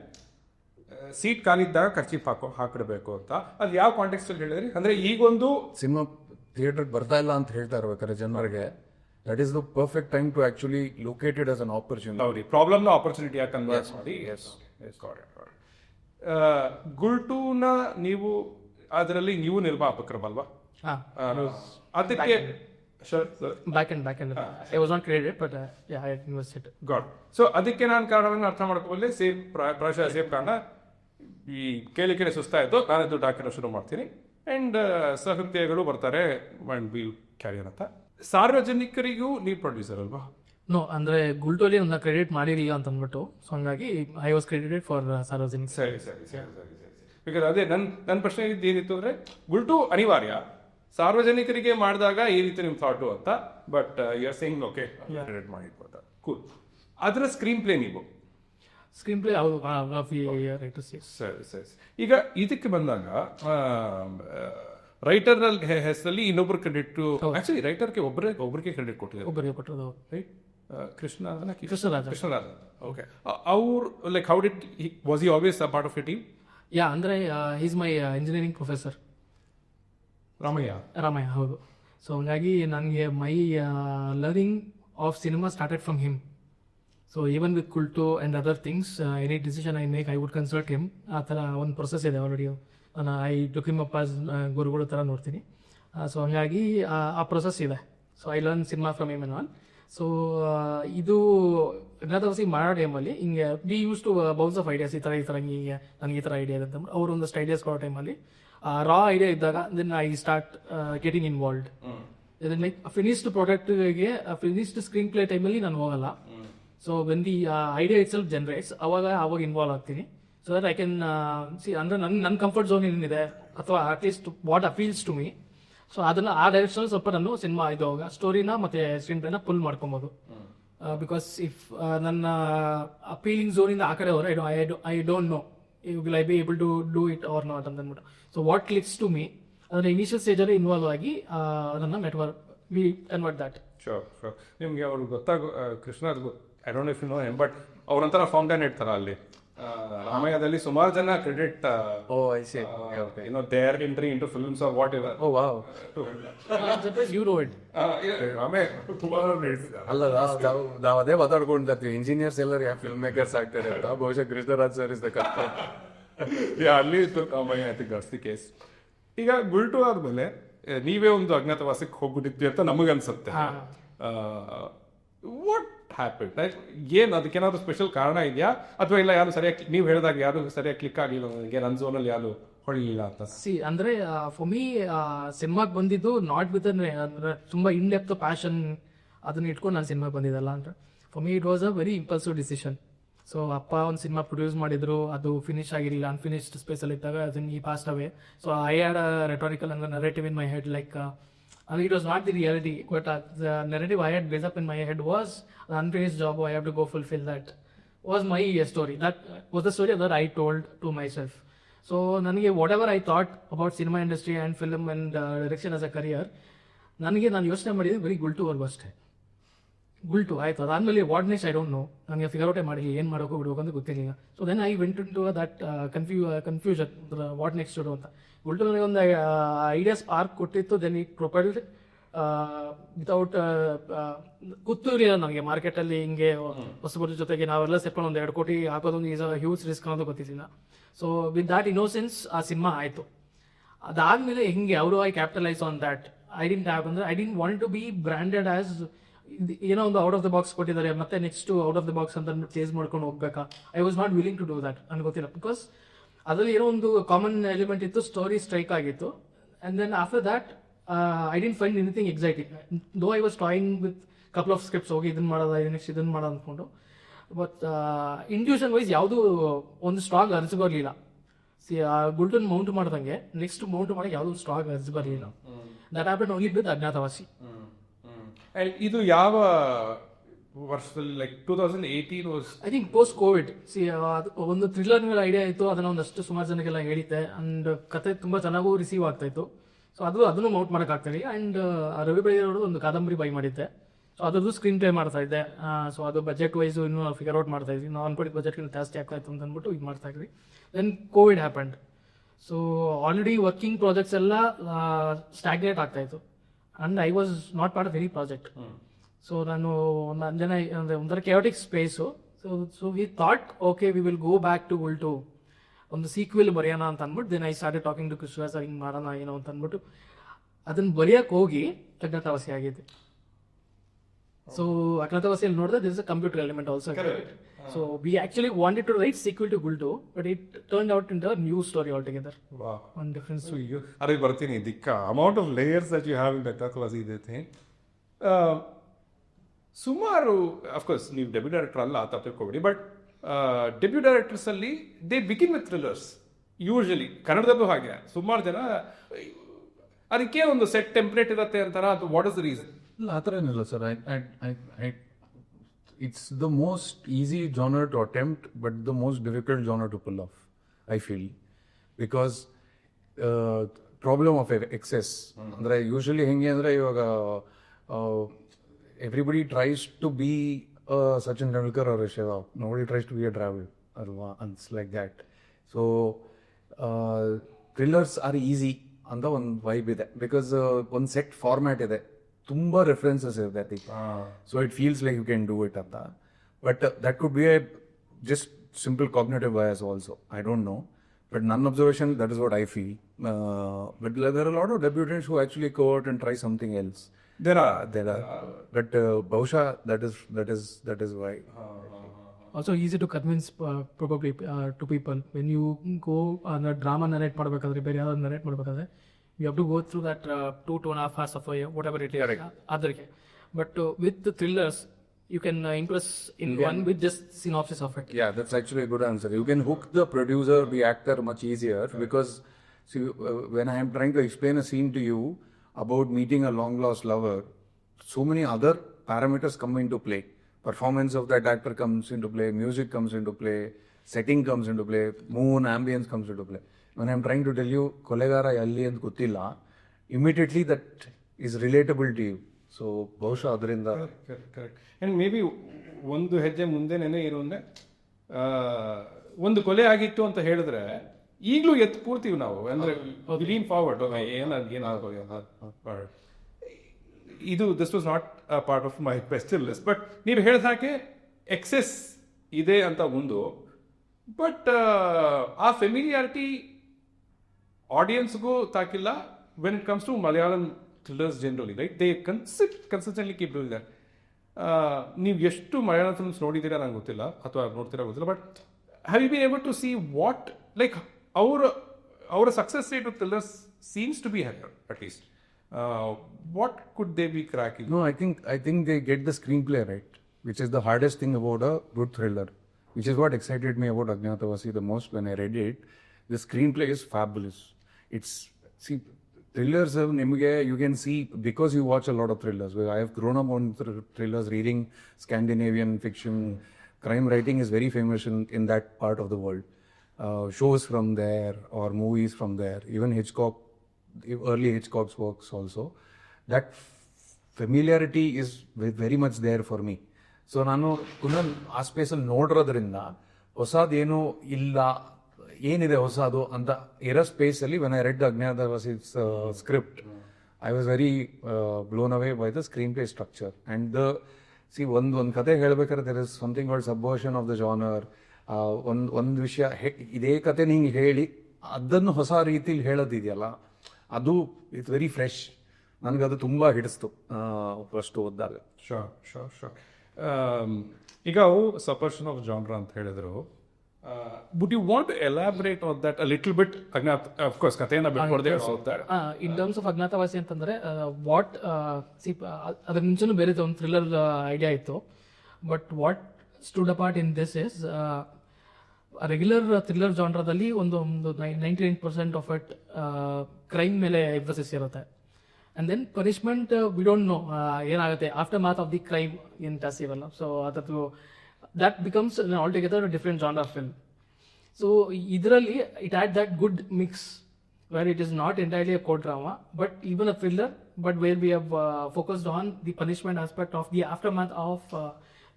ಸೀಟ್ ಖಾಲಿದ್ದಾಗ ಖರ್ಚಿ ಹಾಕಿಡಬೇಕು ಅಂತ, ಅದು ಯಾವ ಕಾಂಟೆಕ್ಸ್ಟ್ ಅಲ್ಲಿ ಹೇಳಿದ್ರಿ? ಅಂದ್ರೆ ಈಗೊಂದು ಸಿನಿಮಾ ಥಿಯೇಟರ್ ಬರ್ತಾ ಇಲ್ಲ ಅಂತ ಹೇಳ್ತಾ ಇರ್ಬೇಕಾದ್ರೆ ಜನರಿಗೆ, that is the perfect time to actually locate it as an opportunity. ಹೌದು, ಪ್ರಾಬ್ಲಮ್ನ ಆಪರ್ಚುನಿಟಿ ಯಾಕೆ ಕನ್ವರ್ಟ್ ಮಾಡಿ. ಗುಲ್ಟೂನ ನೀವು ಅದರಲ್ಲಿ ನೀವು ನಿರ್ಮಾಪಕರಲ್ವಾ? ಅದಕ್ಕೆ back end I was not credited, but I invested. God. So ಅದಕ್ಕೆ ನಾನು ಕಾರಣವನ್ನು ಅರ್ಥ ಮಾಡ್ಕೊಳ್ಳಿ. ಸೇಮ್ ಪ್ರಾಯಶಃ ಸೇಮ್ ಕಾರಣ. ಈ ಕೇಳಿಕೆ ಸುಸ್ತಾಯಿತು, ನಾನು ದುಡ್ಡು ಹಾಕಿರೋ ಶುರು ಮಾಡ್ತೀನಿ, ಆ್ಯಂಡ್ ಸಹೃದಯಗಳು ಬರ್ತಾರೆ, ಆ್ಯಂಡ್ ವಿ ಕ್ಯಾರಿಯರ್ ಅಂತ. ಸಾರ್ವಜನಿಕರಿಗೂ ನೀವು ಪ್ರೊಡ್ಯೂಸರ್ ಅಲ್ವಾ? ನೋ, ಅಂದ್ರೆ ಗುಲ್ಟೋಲಿ ನನ್ನ ಕ್ರೆಡಿಟ್ ಮಾಡಿರಲಿಲ್ಲ ಅಂತ ಅಂದ್ಬಿಟ್ಟು, ಸೊ ಹಂಗಾಗಿ ಐ ವಾಸ್ ಕ್ರೆಡಿಟೆಡ್ ಫಾರ್ ಸಾರ್ವಜನಿಕ. ಸರಿ. ಬಿಕಾಸ್ ಅದೇ ನನ್ನ ಪ್ರಶ್ನೆ ಏನಿತ್ತು ಅಂದರೆ, ಗುಲ್ಟು ಅನಿವಾರ್ಯ, ಸಾರ್ವಜನಿಕರಿಗೆ ಮಾಡಿದಾಗ ಈ ರೀತಿ ನಿಮ್ಮ ಥಾಟು ಅಂತ. But you are saying okay credit ಮಾಡಿರ್ಬೋದು. ಕೂಲ್. ಅದರ ಸ್ಕ್ರೀನ್ ಪ್ಲೇ ನೀವು ಸ್ಕ್ರೀನ್ ಪ್ಲೇ ಸರಿ. ಈಗ ಇದಕ್ಕೆ ಬಂದಾಗ ರೈಟರ್ ಹೆಸರಲ್ಲಿ ಇನ್ನೊಬ್ರು ಕ್ರೆಡಿಟ್, ಆಕ್ಚುಲಿ ರೈಟರ್ಗೆ ಒಬ್ಬರಿಗೆ ಕ್ರೆಡಿಟ್ ಕೊಟ್ಟಿರೋದು, ರೈಟ್? ಕೃಷ್ಣರಾಜ. ಓಕೆ. ಅವ್ರು like how did was he always a part of your team? Yeah, ಅಂದ್ರೆ is my engineering professor. Ramaiah, ಹೌದು. ಸೊ ಹಂಗಾಗಿ ನನಗೆ my learning of cinema started from him. So even with Gultoo and other things, any decision I make I would consult him. ಆ ಥರ ಒಂದು process ಇದೆ already. I took him up as ಗುರುಗಳು ಥರ ನೋಡ್ತೀನಿ. ಸೊ ಹಂಗಾಗಿ ಆ ಪ್ರೊಸೆಸ್ ಇದೆ. So I learn cinema from him and all. So ಇದು ಅಜ್ಞಾತವಾಸಿ ಮಾಡೋ ಟೈಮಲ್ಲಿ ಹಿಂಗೆ we use to bounce off ideas, ಈ ಥರ ಹಿಂಗೆ ನನಗೆ ಈ ಥರ ಐಡಿಯಾ ಇದೆ ಅಂತ ಅವ್ರು ಒಂದಷ್ಟು ಐಡಿಯಾಸ್ ಕೊಡೋ ಟೈಮಲ್ಲಿ ರಾ ಐಡಿಯಾ ಇದ್ದಾಗ then I start getting involved. ಇದನ್ನ ಲೈಕ್ ಫಿನಿಶ್ಡ್ ಪ್ರಾಡಕ್ಟ್ಗೆ ಫಿನಿಶ್ಡ್ ಸ್ಕ್ರೀನ್ ಪ್ಲೇ ಟೈಮಲ್ಲಿ ನಾನು ಹೋಗಲ್ಲ. So when the idea itself generates ಅವಾಗ ಇನ್ವಾಲ್ವ್ ಆಗ್ತೀನಿ. So that I can see ಅಂದರೆ ನನ್ನ ಕಂಫರ್ಟ್ ಝೋನ್ ಏನಿದೆ ಅಥವಾ at least what appeals to me, so ಅದನ್ನ ಆ ಡೈರೆಕ್ಷನ್ ಸ್ವಲ್ಪ ನಾನು ಸಿನಿಮಾ ಇದು ಸ್ಟೋರಿನ ಮತ್ತೆ ಸ್ಕ್ರೀನ್ ಪ್ಲೇನ ಪುಲ್ ಮಾಡ್ಕೊಬೋದು. ಬಿಕಾಸ್ ಇಫ್ ನನ್ನ ಅಪೀಲಿಂಗ್ ಝೋನಿಂದ ಆ ಕಡೆ ಹೋದ್ರೆ I don't know will I be able to do it or not ಅಂತ ಅಂದ್ಬಿಟ್ಟು. So what clicks to me ಅದನ್ನ ಇನಿಷಿಯಲ್ ಸ್ಟೇಜಲ್ಲಿ ಇನ್ವಾಲ್ವ್ ಆಗಿ ಅದನ್ನ network we convert that. Sure sure. ನಿಮಗೆ ಅವ್ರು Krishna I don't know if you know him, but ಅವ್ರಂತರ fountain ಇಡ್ತಾರ ಅಲ್ಲಿ ರಾಮಯ್ಯದಲ್ಲಿ ಸುಮಾರು ಜನ credit their entry into films or whatever. Oh wow. You know it. ಅಲ್ಲ ನಾವು ಅದೇ ಮಾತಾಡ್ಕೊಂಡಿರ್ತೀವಿ, ಇಂಜಿನಿಯರ್ಸ್ ಎಲ್ಲರೂ ಯಾವ ಫಿಲ್ಮ್ ಮೇಕರ್ಸ್ ಆಗ್ತಾರೆ ಅಂತ. ಬಹುಶಃ ಕೃಷ್ಣರಾಜ್ ಸರ್ ಇಸ್ ದ ಅಲ್ಲಿ Ramaiah I think that's the case. ಈಗ ಗುಲ್ಟು ಆದ್ಮೇಲೆ ನೀವೇ ಒಂದು ಅಜ್ಞಾತವಾಸಕ್ಕೆ ಹೋಗ್ಬಿಟ್ಟಿದ್ವಿ ಅಂತ ನಮಗನ್ಸುತ್ತೆ. What happen? ಏನು ಅದಕ್ಕೇನಾದ್ರು ಸ್ಪೆಷಲ್ ಕಾರಣ ಇದೆಯಾ ಅಥವಾ ಇಲ್ಲ ಯಾರು ಸರಿಯಾಗಿ ನೀವು ಹೇಳಿದಾಗ ಯಾರು ಸರಿಯಾಗಿ ಕ್ಲಿಕ್ ಆಗಲಿಲ್ಲ ನನಗೆ, ನನ್ನ ಝೋನಲ್ಲಿ ಯಾರು ಹೊಳಿಲಿಲ್ಲ ಅಂತ? ಅಂದ್ರೆ ಫಾರ್ ಮೀ ಸಿನಿಮಾಗೆ ಬಂದಿದ್ದು ನಾಟ್ ವಿತ್ ಅಂದ್ರೆ ತುಂಬಾ ಇನ್ ಡೆಪ್ತ್ ಪ್ಯಾಷನ್ ಅದನ್ನ ಇಟ್ಕೊಂಡು ನಾನು ಸಿನಿಮಾಗೆ ಬಂದಿದ್ದಲ್ಲ. ಅಂದ್ರೆ for me it was a very impulsive decision. So ಅಪ್ಪ ಒಂದು ಸಿನಿಮಾ ಪ್ರೊಡ್ಯೂಸ್ ಮಾಡಿದ್ರು, ಅದು ಫಿನಿಶ್ ಆಗಿರಲಿಲ್ಲ, ಅನ್ಫಿನಿಶ್ಡ್ ಸ್ಪೇಸಲ್ಲಿ ಇದ್ದಾಗ ಅದನ್ನ ಈ past away. So I had a rhetorical and narrative in my head like it was not the reality, but the narrative I had built up in my head was the unfinished job. I have to go fulfill that. Was my story. That was the story that I told to myself. So ನನಗೆ whatever I thought about cinema industry and film and direction as a career, ನನಗೆ ನಾನು ಯೋಚನೆ ಮಾಡಿದ್ದೆ ಬರೀ ಗುಲ್ಟುವರೆಗೂ ಅಷ್ಟೇ. ಗುಲ್ಟು ಆಯ್ತು, ಅದಾದ್ಮೇಲೆ what next I don't know. ನನಗೆ ಫಿಗರ್ ಔಟೇ ಮಾಡಿ ಏನು ಮಾಡೋಕೆ ಬಿಡಬೇಕು ಅಂತ ಗೊತ್ತಿರಲಿಲ್ಲ. So then I went into that confusion what next to ಅಂತ. ಗುಲ್ಟು ನನಗೆ ಒಂದು ಐಡಿಯಾ ಸ್ಪಾರ್ಕ್ ಕೊಟ್ಟಿತ್ತು. ದೆನ್ ಇಟ್ ಪ್ರೊಪಲ್ಡ್ ವಿತೌಟ್ ಗೊತ್ತಿರಲಿಲ್ಲ ನನಗೆ ಮಾರ್ಕೆಟಲ್ಲಿ ಹಿಂಗೆ ಹೊಸಬರ ಜೊತೆಗೆ ನಾವೆಲ್ಲ ಸೇರ್ಕೊಂಡು ಒಂದು 2 ಕೋಟಿ ಹಾಕೋದೊಂದು ಈಸ್ ಅ ಹ್ಯೂಜ್ ರಿಸ್ಕ್ ಅನ್ನೋದು ಗೊತ್ತಿರಲಿಲ್ಲ. ಸೊ ವಿತ್ ದ್ಯಾಟ್ ಇನ್ನೋಸೆನ್ಸ್ ಆ ಸಿನಿಮಾ ಆಯಿತು. ಅದಾದ್ಮೇಲೆ ಹಿಂಗೆ ಅವರು I capitalise on that. I didn't want to be branded as ಏನೋ ಒಂದು ಔಟ್ ಆಫ್ ದ ಬಾಕ್ಸ್ ಕೊಟ್ಟಿದ್ದಾರೆ ಮತ್ತೆ next out of the box ಅಂತ ಚೇಂಜ್ ಮಾಡ್ಕೊಂಡು ಹೋಗ್ಬೇಕಾ. I was not willing to do that. ನನಗೆ ಗೊತ್ತಿಲ್ಲ, ಬಿಕಾಸ್ ಅದರಲ್ಲಿ ಏನೋ ಒಂದು ಕಾಮನ್ ಎಲಿಮೆಂಟ್ ಇತ್ತು, ಸ್ಟೋರಿ ಸ್ಟ್ರೈಕ್ ಆಗಿತ್ತು. And then after that I didn't find anything exciting. Though I was trying with couple of scripts, ಹೋಗಿ ಇದನ್ನ ಮಾಡೋದ ನೆಕ್ಸ್ಟ್ ಇದನ್ನ ಮಾಡೋದು ಅಂದ್ಕೊಂಡು. ಬಟ್ ಇಂಟ್ಯೂಷನ್ ವೈಸ್ ಯಾವುದೂ ಒಂದು ಸ್ಟ್ರಾಂಗ್ ಅರ್ಜಿ ಬರಲಿಲ್ಲ. ಗುಲ್ಟನ್ ಮೌಂಟ್ ಮಾಡ್ದಂಗೆ ನೆಕ್ಸ್ಟ್ ಮೌಂಟ್ ಮಾಡಿ ಯಾವುದೂ ಸ್ಟ್ರಾಂಗ್ ಅರ್ಜಿ ಬರಲಿಲ್ಲ. That happen only with Agnyaathavaasi. ಇದು ಯಾವ ವರ್ಷದಲ್ಲಿ? Like 2018 was I think post Covid. ಒಂದು ಥ್ರಿಲ್ಲರ್ ಐಡಿಯಾ ಇತ್ತು, ಅದನ್ನ ಒಂದಷ್ಟು ಸುಮಾರು ಜನಕ್ಕೆಲ್ಲ ಹೇಳಿದ್ದೆ. ಅಂಡ್ ಕತೆ ತುಂಬಾ ಚೆನ್ನಾಗೂ ರಿಸೀವ್ ಆಗ್ತಾ ಇತ್ತು. ಸೊ ಅದನ್ನು ಮೌಂಟ್ ಮಾಡಕ್ ಆಗ್ತದೆ. ಅಂಡ್ ರವಿ ಬೆಳಗೆರೆ ಒಂದು ಕಾದಂಬರಿ ಬೈ ಮಾಡಿದ್ದೆ. ಸೊ ಅದ್ರದ್ದು ಸ್ಕ್ರೀನ್ ಪ್ಲೇ ಮಾಡ್ತಾ ಇದ್ದೆ. ಸೊ ಅದು ಬಜೆಟ್ ವೈಸ್ ಇನ್ನೂ ಫಿಗರ್ ಔಟ್ ಮಾಡ್ತಾ ಇದ್ವಿ. ನಾವು ಅನ್ಕೊಂಡಿದ್ದ ಬಜೆಟ್ಗಿಂತ ಜಾಸ್ತಿ ಆಗ್ತಾ ಇತ್ತು ಅಂತ ಅಂದ್ಬಿಟ್ಟು ಇದು ಮಾಡ್ತಾ ಇದ್ವಿ. Then covid happened. So already working projects ಎಲ್ಲ ಸ್ಟಾಗ್ನೇಟ್ ಆಗ್ತಾ ಇತ್ತು. And I was not part of any project. So ನಾನು ಜನ ಒಂಥರ chaotic space. So we thought okay we will go back to Gultoo, ಒಂದು ಸೀಕ್ವೆಲ್ ಬರೆಯೋಣ ಅಂತ ಅಂದ್ಬಿಟ್ಟು. Then I started talking to Krishna sir, ಹಿಂಗೆ ಮಾಡೋಣ ಏನೋ ಅಂತ ಅಂದ್ಬಿಟ್ಟು ಅದನ್ನ ಬರೆಯಕ್ಕೆ ಹೋಗಿ ಅಜ್ಞಾತವಾಸಿ ಆಗಿದೆ. ಸೊ ಅಜ್ಞಾತವಾಸಿಯಲ್ಲಿ ನೋಡಿದ್ರೆ this is a computer element also. So we actually wanted to write sequel to Gultoo, but it turn out in the new story all together. One difference. ಅದಕ್ಕೆ ಬರ್ತೀನಿ. ದಿಕ್ಕ amount of layers that you have in Agnyathavasi ಇದೆ. ಸುಮಾರು of course ನೀವು debut director ಅಲ್ಲ ಅಂತ ತಿಳ್ಕೊಬೇಡಿ, but debut directors ಅಲ್ಲಿ they begin with thrillers usually. ಕನ್ನಡದಲ್ಲೂ ಹಾಗೆ ಸುಮಾರು ಜನ ಅದಕ್ಕೆ ಒಂದು ಸೆಟ್ ಟೆಂಪ್ಲೇಟ್ ಇರುತ್ತೆ ಅಂತಾರ. What is the reason? ಆ ಥರ ಏನಿಲ್ಲ sir. it's the most easy genre to attempt, but the most difficult genre to pull off, I feel, because problem of excess. ಅಂದ್ರೆ ಯೂಶಲಿ ಹೆಂಗೆ ಅಂದ್ರೆ ಇವಾಗ everybody tries to be a Sachin Tendulkar or a Sehwag. Nobody tries to be a Dravid alwa, and it's like that. So thrillers are easy ಅಂತ ಒಂದು vibe ಇದೆ, because ಒಂದು set format ಇದೆ, ತುಂಬಾ ರೆಫರೆನ್ಸಸ್ ಇದೆ ಅದಕ್ಕೆ. So it feels like you can do it ಅಂತ. But that could be a just simple cognitive bias also. I don't know, but ನನ್ನ observation that is what I feel. But there are lot of debutants who actually go out and try something else. There are But ಬಹುಶಃ that is why. Also easy to convince probably to people when you go drama narrate ಮಾಡಬೇಕಾದ್ರೆ ಬೇರೆ ಯಾವ್ದಾದ್ರು narrate ಮಾಡಬೇಕಾದ್ರೆ you have to go through that 2.5 hours of whatever it is ಅದರಿಗೆ. But with the thrillers you can impress in one with just synopsis of it. Yeah, that's actually a good answer. You can hook the producer, the actor much easier because see, when I am trying to explain a scene to you about meeting a long lost lover, so many other parameters come into play. Performance of that actor comes into play, music comes into play, setting comes into play, moon, ambience comes into play. When I'm trying to tell you, Kolegara Yalli and Kutilla, immediately that is relatable to you. So, ಬಹುಶಃ ಅದರಿಂದ correct. And may be ಒಂದು ಹೆಜ್ಜೆ ಮುಂದೆನೇ ಇರು ಅಂದರೆ ಒಂದು ಕೊಲೆ ಆಗಿತ್ತು ಅಂತ ಹೇಳಿದ್ರೆ ಈಗಲೂ ಎತ್ತು ಕೂರ್ತೀವಿ ನಾವು, ಅಂದರೆ ಲೀನ್ ಫಾರ್ವರ್ಡ್ ಏನಾಗೋ ಇದು this was not a part of my ಬೆಸ್ಟಲ್ ಲಿಸ್ಟ್. ಬಟ್ ನೀವು ಹೇಳಿದ ಹಾಗೆ ಎಕ್ಸೆಸ್ ಇದೆ ಅಂತ ಒಂದು, ಬಟ್ ಆ ಫೆಮಿಲಿಯಾರಿಟಿ ಆಡಿಯನ್ಸ್ಗೂ ತಾಕಿಲ್ಲ when it comes to Malayalam thrillers generally, right? They consistently keep doing that. ನೀವು ಎಷ್ಟು ಮಲಯಾಳಂ ಫಿಲ್ಮ್ಸ್ ನೋಡಿದ್ದೀರಾ ನಂಗೆ ಗೊತ್ತಿಲ್ಲ, ಅಥವಾ ನೋಡ್ತೀರಾ ಗೊತ್ತಿಲ್ಲ, but have you been able to see what like ಅವರ success rate of thrillers seems to be higher at least. What could they be cracking? No, I think they get the screenplay right, which is the hardest thing about a good thriller, which is what excited me about Agnyathavasi the most when I read it. The screenplay is fabulous. It's, see, thrillers, you can see, because you watch a lot of thrillers. I have grown up on thrillers, reading Scandinavian fiction. Crime writing is very famous in that part of the world. Shows from there or movies from there. Even Hitchcock, early Hitchcock's works also, that familiarity is very much there for me. So ನಾನು ಪುನಃ ಆ ಸ್ಪೇಸಲ್ಲಿ ನೋಡಿರೋದ್ರಿಂದ ಹೊಸದೇನು ಇಲ್ಲ, ಏನಿದೆ ಹೊಸದು ಅಂತ ಇರೋ ಸ್ಪೇಸಲ್ಲಿ when I read Agnyathavasi script, I was very blown away by the screen play structure and the ಸಿ ಒಂದು ಕತೆ ಹೇಳ್ಬೇಕಾದ್ರೆ there is something called subversion of the genre. ಒಂದು ವಿಷಯ ಇದೇ ಕತೆ ನಿಂಗೆ ಹೇಳಿ ಅದನ್ನು ಹೊಸ ರೀತಿಲಿ ಹೇಳೋದಿದೆಯಲ್ಲ, ಅದು ಇಟ್ಸ್ ವೆರಿ ಫ್ರೆಶ್. ನನಗದು ತುಂಬ ಹಿಡಿಸ್ತು ಫಸ್ಟ್ ಓದಿದಾಗ. ಶೋರ್. ಈಗ ಅವು ಸಪರ್ಷನ್ ಆಫ್ ಜಾನ್ರ ಅಂತ ಹೇಳಿದ್ರು. Would you want to elaborate on that a little bit? Of course ಕಥೆಯನ್ನು ಬಿಟ್ಕೊಡದೆ ಇನ್ ಟರ್ಮ್ಸ್ ಆಫ್ ಅಜ್ಞಾತವಾಸಿ ಅಂತಂದ್ರೆ ವಾಟ್ ಅದ್ರ ಮುಂಚೆನೂ ಬೇರೆ ಒಂದು ಥ್ರಿಲ್ಲರ್ ಐಡಿಯಾ ಇತ್ತು, but what stood apart in this is regular thriller ಜಾನ್ರದಲ್ಲಿ ಒಂದು 99% ಆಫ್ ಇಟ್ ಕ್ರೈಮ್ ಮೇಲೆ ಎಂಫಸಿಸ್ ಇರುತ್ತೆ. And then punishment we don't know ಏನಾಗುತ್ತೆ aftermath of the crime ಏನು ಜಾಸ್ತಿ ಇರಲ್ಲ. ಸೊ ಅದರದ್ದು that becomes all together different genre of film. So ಇದರಲ್ಲಿ it had that good mix where it is not entirely a court drama but even a thriller, but where we have focused on the punishment aspect of the aftermath of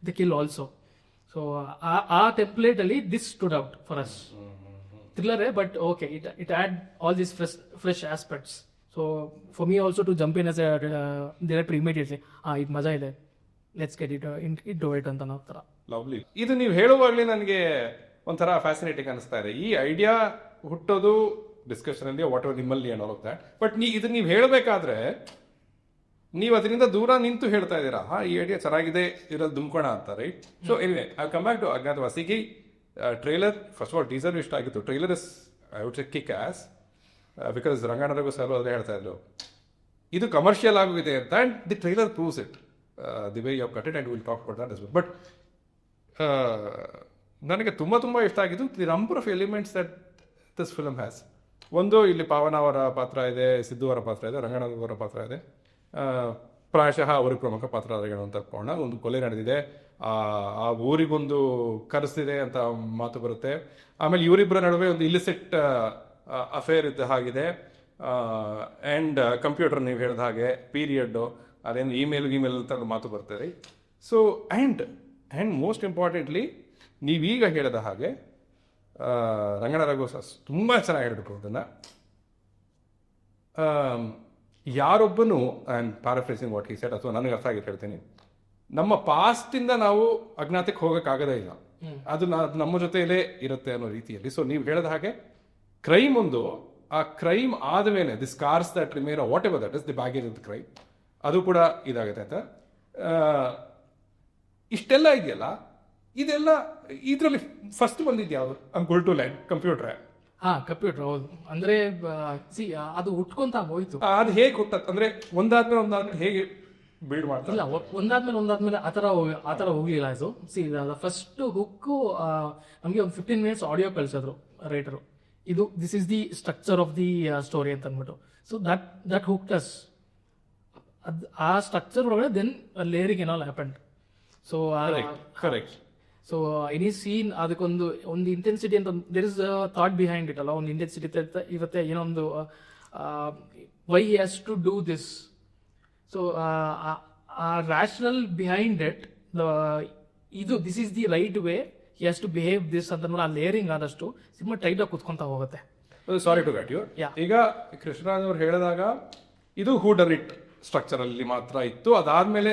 the kill also. So ಆ template ಅಲ್ಲಿ this stood out for us. Thriller but okay, it add all these fresh aspects. So for me also to jump in as a director immediately, ಇದು ಮಜಾ ಇದೆ, let's get it do it ಅಂತ ಅನ್ನೋ ಥರ. Lovely. ಇದು ನೀವು ಹೇಳುವಾಗಲೇ ನನಗೆ ಒಂಥರ ಫ್ಯಾಸಿನೇಟಿಂಗ್ ಅನಿಸ್ತಾ ಇದೆ. ಈ ಐಡಿಯಾ ಹುಟ್ಟೋದು ಡಿಸ್ಕಷನ್ ಅಲ್ಲಿ ವಾಟ್ ಎವರ್ ನಿಮ್ಮಲ್ಲಿ ಅನ್ನೋ ದಟ್, ಬಟ್ ಇದನ್ನ ನೀವು ಹೇಳಬೇಕಾದ್ರೆ ನೀವು ಅದರಿಂದ ದೂರ ನಿಂತು ಹೇಳ್ತಾ ಇದ್ದೀರಾ, ಈ ಐಡಿಯಾ ಚೆನ್ನಾಗಿದೆ, ಇರೋದು ದುಮ್ಕೋಣ ಅಂತ, right? So anyway I come back to ಅಜ್ಞಾತವಾಸಿಗೆ. Trailer, first of all teaser ಇಷ್ಟ ಆಗಿತ್ತು. Trailer is I would say kick ass, because ರಂಗಣ್ಣರಿಗೂ ಸರ್ ಅದೇ ಹೇಳ್ತಾ ಇದ್ರು ಇದು ಕಮರ್ಷಿಯಲ್ ಆಗಿದೆ ಅಂತ, and the trailer proves it the way you have cut it, and will talk about that as well. But ನನಗೆ ತುಂಬ ಇಷ್ಟ ಆಗಿದ್ದು the number of elements that this film has. ಒಂದು, ಇಲ್ಲಿ ಪಾವನ ಅವರ ಪಾತ್ರ ಇದೆ, ಸಿದ್ದು ಅವರ ಪಾತ್ರ ಇದೆ, ರಂಗಣ್ಣವರ ಪಾತ್ರ ಇದೆ, ಪ್ರಾಯಶಃ ಅವ್ರಿಗೆ ಪ್ರಮುಖ ಪಾತ್ರಗಳು ಅಂತ ತಕ್ಕೋಣ. ಒಂದು ಕೊಲೆ ನಡೆದಿದೆ, ಆ ಊರಿಗೊಂದು ಕರೆಸ್ತಿದೆ ಅಂತ ಮಾತು ಬರುತ್ತೆ. ಆಮೇಲೆ ಇವರಿಬ್ಬರ ನಡುವೆ ಒಂದು ಇಲಿಸಿಟ್ ಅಫೇರ್ ಇದ್ದ ಹಾಗಿದೆ. ಆ್ಯಂಡ್ ಕಂಪ್ಯೂಟರ್ ನೀವು ಹೇಳಿದ ಹಾಗೆ ಪೀರಿಯಡ್ಡು ಅದೇನು ಇಮೇಲ್ ಅಂತ ಮಾತು ಬರ್ತದೆ. ಸೊ ಆ್ಯಂಡ್ ಮೋಸ್ಟ್ ಇಂಪಾರ್ಟೆಂಟ್ಲಿ ನೀವೀಗ ಹೇಳಿದ ಹಾಗೆ ರಂಗಣ್ಣ ರಘು ಸರ್ ತುಂಬ ಚೆನ್ನಾಗಿ ಹೇಳಿಬಿಟ್ರು ಅದನ್ನು. ಯಾರೊಬ್ಬನು, and paraphrasing what he said, ಅಥವಾ ನನಗೆ ಅರ್ಥ ಆಗಿತ್ತು ಹೇಳ್ತೀನಿ, ನಮ್ಮ ಪಾಸ್ಟಿಂದ ನಾವು ಅಜ್ಞಾತಕ್ಕೆ ಹೋಗೋಕ್ಕಾಗದೇ ಇಲ್ಲ, ಅದು ನಮ್ಮ ಜೊತೆಯಲ್ಲೇ ಇರುತ್ತೆ ಅನ್ನೋ ರೀತಿಯಲ್ಲಿ. ಸೊ ನೀವು ಹೇಳಿದ ಹಾಗೆ ಕ್ರೈಮ್ ಒಂದು, ಆ ಕ್ರೈಮ್ ಆದಮೇಲೆ the scars that remain what ever that is the baggage of the crime, ಅದು ಕೂಡ ಇದಾಗುತ್ತೆ ಆಯ್ತಾ. ಇಷ್ಟೆಲ್ಲ ಇದೆಯಲ್ಲ, ಇದೆಲ್ಲ ಇದರಲ್ಲಿ ಫಸ್ಟ್ ಬಂದಿದ್ದು ಯಾವುದು? Go to line computer. Computer, ಹೌದು. ಅಂದ್ರೆ ಅದು ಉಟ್ಕೊಂತ ಹೋಯ್ತು. ಅದು ಹೇಗೆ ಹುಟ್ಟತ್ ಅಂದ್ರೆ ಒಂದಾದ್ಮೇಲೆ ಹೇಗೆ ಬಿಲ್ಡ್ ಮಾಡ್ತಾರೆ? ಇಲ್ಲ, ಒಂದಾದ್ಮೇಲೆ ಆತರ ಹೋಗ್ಲಿಲ್ಲ. ಇದು ಫಸ್ಟ್ ಹುಕ್ಕು ನಮಗೆ ಒಂದು 15 minutes ಆಡಿಯೋ ಕಳ್ಸಿದ್ರು writer. This is the structure of the story ಅಂತ ಅಂದ್ಬಿಟ್ಟು. So that hooked us. ಆ ಸ್ಟ್ರಕ್ಚರ್ ಒಳಗಡೆ ದೆನ್ ಲೇರಿಂಗ್ ಏನೋ happened. So correct. So any scene ಅದಕ್ಕೊಂದು ಇಂಟೆನ್ಸಿಟಿ ಅಂತ there is thought behind it ಅಲ್ಲ. ಒಂದು ಇಂಟೆನ್ಸಿಟಿ ಇವತ್ತೆ ಏನೋ ಒಂದು why has to do this. So rational behind it this is the right way, he has to behave this ಅಂತ ಆ layering ಆದಷ್ಟು ಸಿನಿಮಾ ಟೈಟ್ ಆಗಿ ಕುತ್ಕೊಂತ ಹೋಗುತ್ತೆ. Sorry to cut you. ಈಗ ಕೃಷ್ಣರಾಜ್ ಅವ್ರು ಹೇಳಿದಾಗ ಇದು ಹೂ ಡನ್ ಇಟ್ ಸ್ಟ್ರಕ್ಚರ್ ಅಲ್ಲಿ ಮಾತ್ರ ಇತ್ತು. ಅದಾದ್ಮೇಲೆ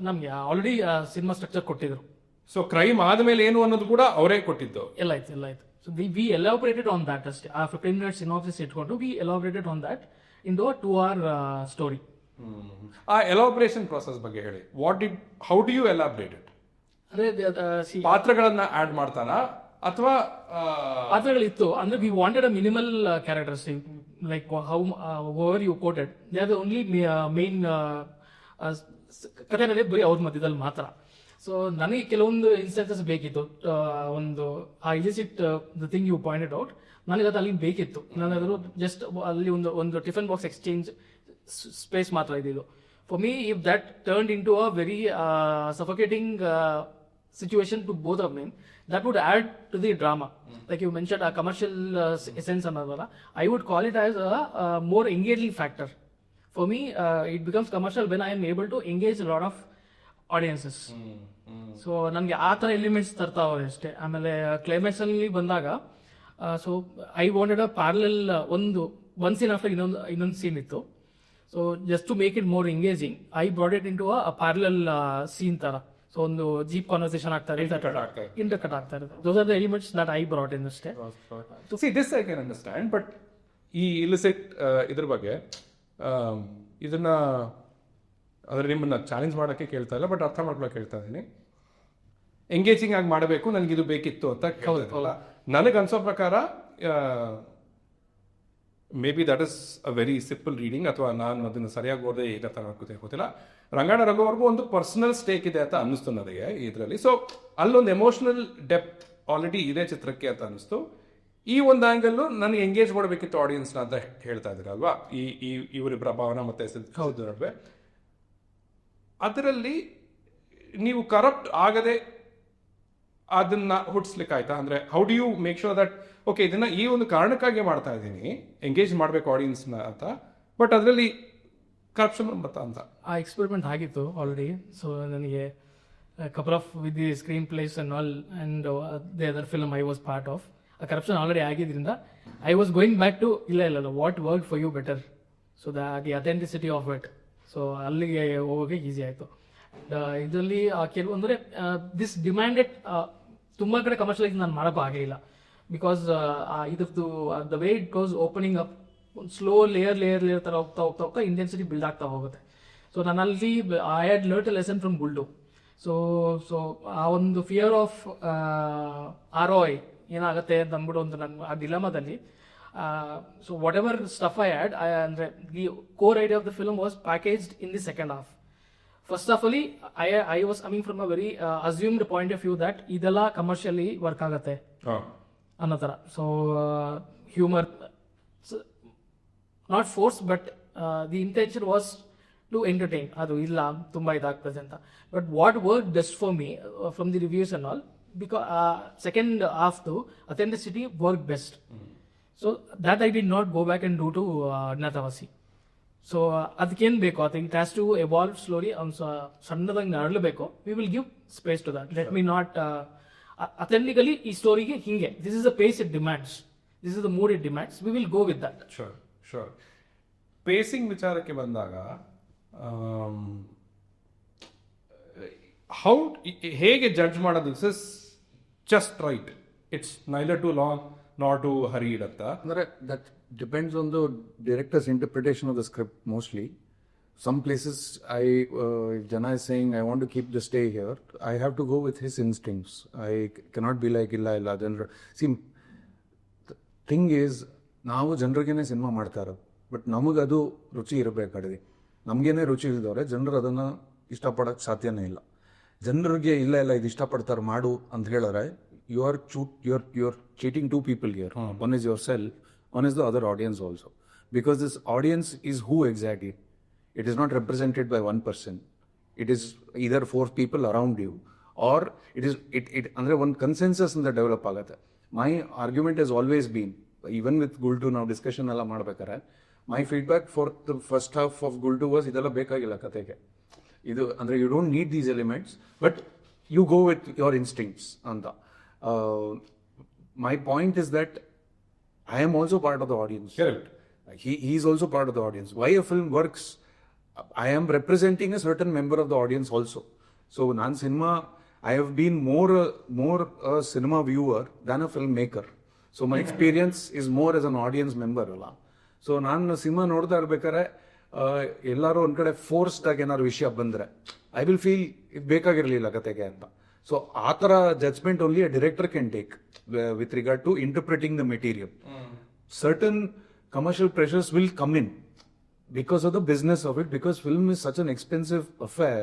ನಮ್ಗೆ ಆಲ್ರೆಡಿ ಸಿನಿಮಾ ಸ್ಟ್ರಕ್ಚರ್ ಕೊಟ್ಟಿದ್ರು. ಸೊ ಕ್ರೈಮ್ ಆದ್ಮೇಲೆ ಏನು ಅನ್ನೋದು ಕೂಡ ಅವರೇ ಕೊಟ್ಟಿದ್ದು. ಎಲ್ಲ ಆಯ್ತು. So we elaborated on that ಅಷ್ಟೇ. ಆ 15 minutes ಸಿನಾಪ್ಸಿಸ್ ಇಟ್ಕೊಂಡು we elaborated on that into a 2-hour story. ಆ ಎಲಾಬರೇಷನ್ ಪ್ರೊಸೆಸ್ ಬಗ್ಗೆ ಹೇಳಿ. How do you elaborate it? ಪಾತ್ರಗಳನ್ನ ಆಡ್ ಮಾಡ್ತಾನ ಅಥವಾ ಪಾತ್ರಗಳಿತ್ತು? ಅಂದ್ರೆ we wanted a minimal characters like however you quoted they are the only main ಕಥೆನಲ್ಲಿ ಬರೀ ಅವ್ರ ಮಧ್ಯದಲ್ಲಿ ಮಾತ್ರ. ಸೊ ನನಗೆ ಕೆಲವೊಂದು ಇನ್ಸ್ಟೆನ್ಸಸ್ ಬೇಕಿತ್ತು. ಒಂದು ಆ elicit the thing you pointed out, ನನಗೆ ಅದು ಅಲ್ಲಿ ಬೇಕಿತ್ತು. ನಾನಾದರೂ ಜಸ್ಟ್ ಅಲ್ಲಿ ಒಂದು ಟಿಫನ್ ಬಾಕ್ಸ್ ಎಕ್ಸ್ಚೇಂಜ್ ಸ್ಪೇಸ್ ಮಾತ್ರ ಇದ್ದಿದ್ದು. For me if that turned in to a very suffocating situation to both of them, that would add to the drama. Like you mentioned, a commercial essence another. I would call it as a more engaging factor. For me, it becomes commercial when I am able to engage a lot of audiences. So ನನಗೆ ಆ ಥರ elements ತರ್ತಾ ಹೋದೆ ಅಷ್ಟೇ. ಆಮೇಲೆ climax ಅಲ್ಲಿ ಬಂದಾಗ so I wanted a parallel ಒಂದು ಸೀನ್ ಆಫ್ಟರ್ ಇನ್ನೊಂದು ಸೀನ್ ಇತ್ತು. So just to make it more engaging I brought it in to a parallel scene ತರ. ಸೊ ಒಂದು ಜೀಪ್ ಕಾನ್ವರ್ಸೇಷನ್ ಆಗ್ತಾರೆ, ಇಂಟರ್ಕಟ್ ಆಗ್ತಾರೆ. Those are the elements that I brought in ಅಷ್ಟೇ. See this I can understand. But ಈ illicit ಇದ್ರ ಬಗ್ಗೆ ಇದನ್ನ ಅಂದ್ರೆ ನಿಮ್ಮನ್ನ ಚಾಲೆಂಜ್ ಮಾಡೋಕ್ಕೆ ಕೇಳ್ತಾ ಇಲ್ಲ, ಬಟ್ ಅರ್ಥ ಮಾಡ್ಕೊಳಕ್ಕೆ ಕೇಳ್ತಾ ಇದ್ದೀನಿ. ಎಂಗೇಜಿಂಗ್ ಆಗಿ ಮಾಡಬೇಕು, ನನಗೆ ಇದು ಬೇಕಿತ್ತು ಅಂತ ಕೇಳ್ತಾ. ನನಗೆ ಅನ್ಸೋ ಪ್ರಕಾರ may be that is a very simple reading, ಅಥವಾ ನಾನು ಅದನ್ನು ಸರಿಯಾಗಿ ಓದದೆ ಈಗ ಗೊತ್ತಿಲ್ಲ. ರಂಗಾಯಣ ರಘುವರ್ಗೂ ಒಂದು ಪರ್ಸನಲ್ ಸ್ಟೇಕ್ ಇದೆ ಅಂತ ಅನ್ನಿಸ್ತು ನನಗೆ ಇದರಲ್ಲಿ. ಸೊ ಅಲ್ಲೊಂದು ಎಮೋಷನಲ್ ಡೆಪ್ತ್ ಆಲ್ರೆಡಿ ಇದೆ ಚಿತ್ರಕ್ಕೆ ಅಂತ ಅನ್ನಿಸ್ತು. ಈ ಒಂದು ಆಂಗಲ್ ನನಗೆ ಎಂಗೇಜ್ ಮಾಡಬೇಕಿತ್ತು ಆಡಿಯನ್ಸ್ನ ಅಂತ ಹೇಳ್ತಾ ಇದ್ದೀರ ಅಲ್ವಾ, ಇವರಿಬ್ಬರ ಭಾವನಾ ಮತ್ತೆ ಹೌದು ನಡುವೆ. ಅದರಲ್ಲಿ ನೀವು ಕರಪ್ಟ್ ಆಗದೆ ಅದನ್ನ ಹುಟ್ಟಿಸ್ಲಿಕ್ಕೆ ಆಯ್ತಾ? ಅಂದ್ರೆ how do you make sure that okay ಇದನ್ನ ಈ ಒಂದು ಕಾರಣಕ್ಕಾಗಿ ಮಾಡ್ತಾ ಇದ್ದೀನಿ, ಎಂಗೇಜ್ ಮಾಡಬೇಕು ಆಡಿಯನ್ಸ್ನ ಅಂತ, ಬಟ್ ಅದರಲ್ಲಿ ಕರಪ್ಷನ್ ಬರ್ತಾ ಅಂತ ಆ ಎಕ್ಸ್ಪೆರಿಮೆಂಟ್ ಆಗಿತ್ತು ಆಲ್ರೆಡಿ. ಸೊ ನನಗೆ couple of with the screen plays and all and the other film I was part of. ಆ ಕರಪ್ಷನ್ ಆಲ್ರೆಡಿ ಆಗಿದ್ರಿಂದ I was going back to ಇಲ್ಲ what work for you better, so the authenticity of it. So ಅಲ್ಲಿಗೆ ಹೋಗೋಕೆ easy ಆಯಿತು. ಇದರಲ್ಲಿ ಕೆಲವು ಅಂದರೆ this demanded ತುಂಬ ಕಡೆ ಕಮರ್ಷಿಯಲೈಸ್ ನಾನು ಮಾಡೋಕ್ಕೂ ಆಗೇ ಇಲ್ಲ. ಬಿಕಾಸ್ ಇದ್ರದ್ದು the way it goes opening up slow layer ಥರ ಹೋಗ್ತಾ ಇಂಟೆನ್ಸಿಟಿ ಬಿಲ್ಡ್ ಆಗ್ತಾ ಹೋಗುತ್ತೆ. ಸೊ ನಾನಲ್ಲಿ I had learn a lesson from ಬುಲ್ಡು. ಸೊ ಆ ಒಂದು ಫಿಯರ್ ಆಫ್ ROI ಏನಾಗುತ್ತೆ ಅಂತ ಅಂದ್ಬಿಟ್ಟು ಒಂದು ನನ್ನ ಆ ಡಿಲಮಾದಲ್ಲಿ so whatever stuff I had ಅಂದರೆ the core idea of the film was packaged in the second half. First off ಅಲ್ಲಿ I was coming from a very assumed point of view that ಇದೆಲ್ಲ commercially work ಆಗುತ್ತೆ ಅನ್ನೋ ಥರ. So humour not force, but the intention was to entertain. ಅದು ಇಲ್ಲ ತುಂಬ ಇದಾಗ್ತದೆ ಅಂತ. But what work best for me from the reviews and all, because second half ದು authenticity work best. So that I did not go back and do to Agnyathavasi. So ಅದಕ್ಕೇನು ಬೇಕು ಅದು it has to evolve slowly. ಅವ್ನು ಸಣ್ಣದಾಗಿ ನರಳಬೇಕು. We will give space to that. Let me not authentically ಈ ಸ್ಟೋರಿಗೆ ಹಿಂಗೆ this is the pace it demands, this is the mood it demands, we will go with that. Sure. Pacing ವಿಚಾರಕ್ಕೆ ಬಂದಾಗ ಹೇಗೆ judge ಮಾಡೋದು? This is just right, it's neither too long not too hurried ಅಂತ. ಅಂದರೆ that depends on the director's interpretation of the script mostly. some places if Jana is saying I want to keep the stay here, I have to go with his instincts. I cannot be like illa ಜನರು. See, the thing is, ನಾವು ಜನರಿಗೇನೆ cinema ಮಾಡ್ತಾ ಇರೋದು, but ನಮಗದು ರುಚಿ ಇರಬೇಕಾಗಿದೆ. ನಮಗೇನೆ ರುಚಿ ಇಲ್ದವ್ರೆ ಜನರು ಅದನ್ನು ಇಷ್ಟಪಡೋಕ್ಕೆ ಸಾಧ್ಯನೇ ಇಲ್ಲ. ಜನರಿಗೆ ಇಲ್ಲ ಇದು ಇಷ್ಟಪಡ್ತಾರೆ ಮಾಡು ಅಂತ ಹೇಳಿದ್ರೆ you are cheating two people here. One is yourself, one is the other audience also. Because this audience is who exactly? It is not represented by one person. It is either 4 people around you, or it under one consensus in the develop agata. My argument has always been, even with Gultu now discussion alla madbekare, my feedback for the first half of Gultu was idella bekagilla kathege. Idu andre you don't need these elements, but you go with your instincts anta. My point is that I am also part of the audience. Correct. He is also part of the audience. Why a film works, I am representing a certain member of the audience also. So nan cinema, I have been more a cinema viewer than a filmmaker. So my experience is more as an audience member alla. So nan cinema nodda irbekare ellaru on kade forced age enar vishaya bandre I will feel it bekagirilla katege anta. So aa tara judgment only a director can take with regard to interpreting the material. Certain commercial pressures will come in because of the business of it, because film is such an expensive affair,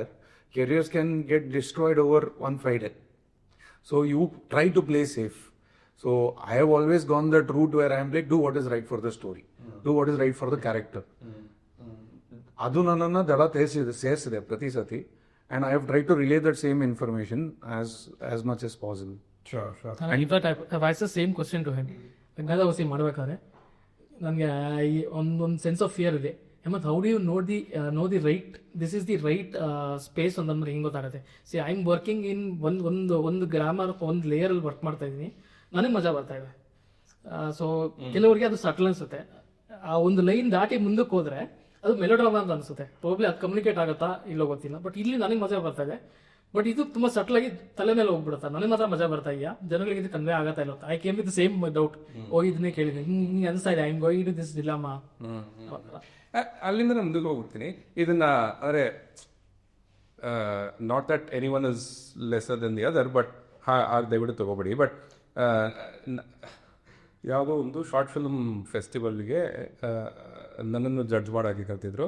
careers can get destroyed over one Friday. So you try to play safe. So I have always gone that route where I am like, do what is right for the story, do what is right for the character. Adu nanana dada ಸೇರಿಸಿದೆ ಪ್ರತಿ ಸತಿ, and I have tried to relay that same information as much as possible. Sure. And in fact, I asked the same question to him. Agnyathavasi ಮಾಡಬೇಕಾದ್ರೆ ನನಗೆ ಒಂದು sense of fear ಇದೆ. Hemanth, how do you know the right, this is the right space ಅಂತಂದ್ರೆ ಹೆಂಗೆ ಗೊತ್ತಾಗುತ್ತೆ? C I am working in ಒಂದು grammar ಒಂದು ಲೇಯರಲ್ಲಿ work ಮಾಡ್ತಾ ಇದ್ದೀನಿ, ನನಗೆ ಮಜಾ ಬರ್ತಾ ಇದೆ. ಸೊ ಕೆಲವರಿಗೆ ಅದು ಸಟಲ್ ಅನ್ಸುತ್ತೆ. ಆ ಒಂದು ಲೈನ್ ದಾಟಿ ಮುಂದಕ್ಕೆ ಹೋದ್ರೆ ಅದು ಮೆಲೋಡ್ರಾಮಾ ಅಂತ ಅನ್ಸುತ್ತೆ. ಪ್ರಾಬ್ಲಿ ಅದು ಕಮ್ಯುನಿಕೇಟ್ ಆಗುತ್ತಾ ಇಲ್ಲೋ ಗೊತ್ತಿಲ್ಲ, ಬಟ್ ಇಲ್ಲಿ ನನಗೆ ಮಜಾ ಬರ್ತಾ ಇದೆ. ಬಟ್ ಇದು ತುಂಬಾ ಸಟಲ್ ಆಗಿ ತಲೆ ಮೇಲೆ ಹೋಗ್ಬಿಡುತ್ತೆ. ನನಗೆ ಮಾತ್ರ ಮಜಾ ಬರ್ತಾ ಇದೆಯಾ, ಜನಗಳಿಗೆ ಇದು ಕನ್ವೆ ಆಗತ್ತಾ ಇಲ್ಲ? I came with same doubt. ಇದನ್ನೇ ಕೇಳಿದೆ, ಹಿಂಗೆ ಅನಿಸ್ತಾ ಇದೆ, I am going to this dilemma. ಅಲ್ಲಿಂದ ನಾನು ಮುಂದಕ್ಕೆ ಹೋಗ್ತೀನಿ. ಇದನ್ನ ಅಂದರೆ not that any one is lesser than the other, but ದಯವಿಟ್ಟು ತಗೋಬೇಡಿ. ಬಟ್ ಯಾವುದೋ ಒಂದು ಶಾರ್ಟ್ ಫಿಲ್ಮ್ ಫೆಸ್ಟಿವಲ್ಗೆ ನನ್ನನ್ನು ಜಡ್ಜ್ ಮಾಡೋಕ್ಕೆ ಕರ್ತಿದ್ರು.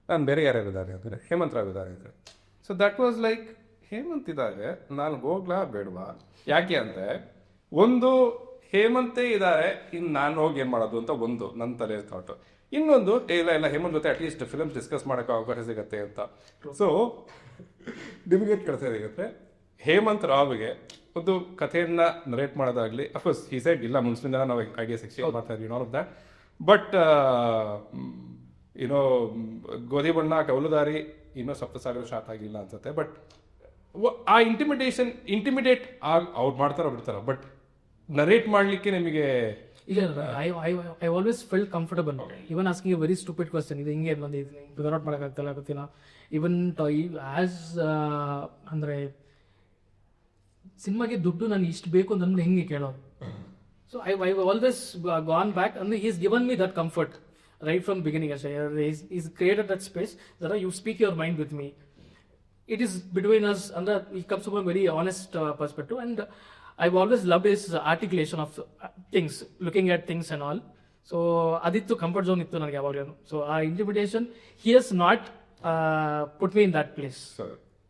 ನಾನು ಬೇರೆ ಯಾರ್ಯಾರಿದ್ದಾರೆ ಅಂದರೆ ಹೇಮಂತ್ ರಾವ್ ಇದ್ದಾರೆ ಅಂದರೆ. So that was like, Hemanth ಇದ್ದಾರೆ, ನಾನು ಹೋಗ್ಲಾ ಬೇಡವಾ? ಯಾಕೆ ಅಂದರೆ, ಒಂದು ಹೇಮಂತೇ ಇದ್ದಾರೆ, ಇನ್ನು ನಾನು ಹೋಗಿ ಏನು ಮಾಡೋದು ಅಂತ ಒಂದು ನನ್ನ ತಲೆ ಥಾಟು. ಇನ್ನೊಂದು ಇಲ್ಲ ಹೇಮಂತ್ ಜೊತೆ ಅಟ್ಲೀಸ್ಟ್ ಫಿಲ್ಮ್ಸ್ ಡಿಸ್ಕಸ್ ಮಾಡೋಕ್ಕೆ ಅವಕಾಶ ಸಿಗುತ್ತೆ ಅಂತ. ಸೊ ನಿಮಗೆ ಕೆಲಸ ಸಿಗುತ್ತೆ. ಹೇಮಂತ್ ರಾವ್ಗೆ ಒಂದು ಕಥೆಯನ್ನ ನರೇಟ್ ಮಾಡೋದಾಗ್ಲಿ, ಅಫ್ಕೋರ್ಸ್ ಈ ಸೈಡ್ ಇಲ್ಲ, ಮುಂಚಿನಿಂದ ನಾವು ಐಡಿಯಾಸ್ ಎಕ್ಸ್ಚೇಂಜ್ ಮಾಡ್ತಾ ಇದ್ವಿ, ಆಲ್ ಆಫ್ ದ್ಯಾಟ್. ಬಟ್ ಏನೋ ಗೋಧಿ ಬಣ್ಣ ಕೌಲುದಾರಿ ಇನ್ನೂ ಸಪ್ತಸಾಗರ ಶಾರ್ಟ್ ಆಗಿಲ್ಲ ಅನ್ಸುತ್ತೆ. ಬಟ್ ಆ ಇಂಟಿಮಿಡೇಟ್ ಅವ್ರು ಮಾಡ್ತಾರೋ ಬಿಡ್ತಾರೋ, ಬಟ್ ನರೇಟ್ ಮಾಡಲಿಕ್ಕೆ ನಿಮಗೆ ಈಗ I always feel comfortable even asking A very stupid question. ಇದು ಹಿಂಗೆ ಬಂದಿದ್ದೀನಿ, ಫಿಗರ್ ಔಟ್ ಮಾಡೋಕ್ಕಾಗ್ತಲ್ಲ, ಗೊತ್ತಿಲ್ಲ. ಇವನ್ ಆಸ್ ಅಂದರೆ ಸಿನಿಮಾಗೆ ದುಡ್ಡು ನಾನು ಇಷ್ಟು ಬೇಕು ಅಂತ ಹೆಂಗೆ ಕೇಳೋದು? So I always gone back, ಅಂದರೆ is given me that comfort right from beginning. He's created that space that you speak your mind with me. It is between us, and he comes from a very honest perspective, and I've always loved his articulation of things, looking at things and all. So adittu comfort zone ittu ನನಗೆ ಯಾವಾಗಲೂ. So ಆ intimidation he has not put me in that place.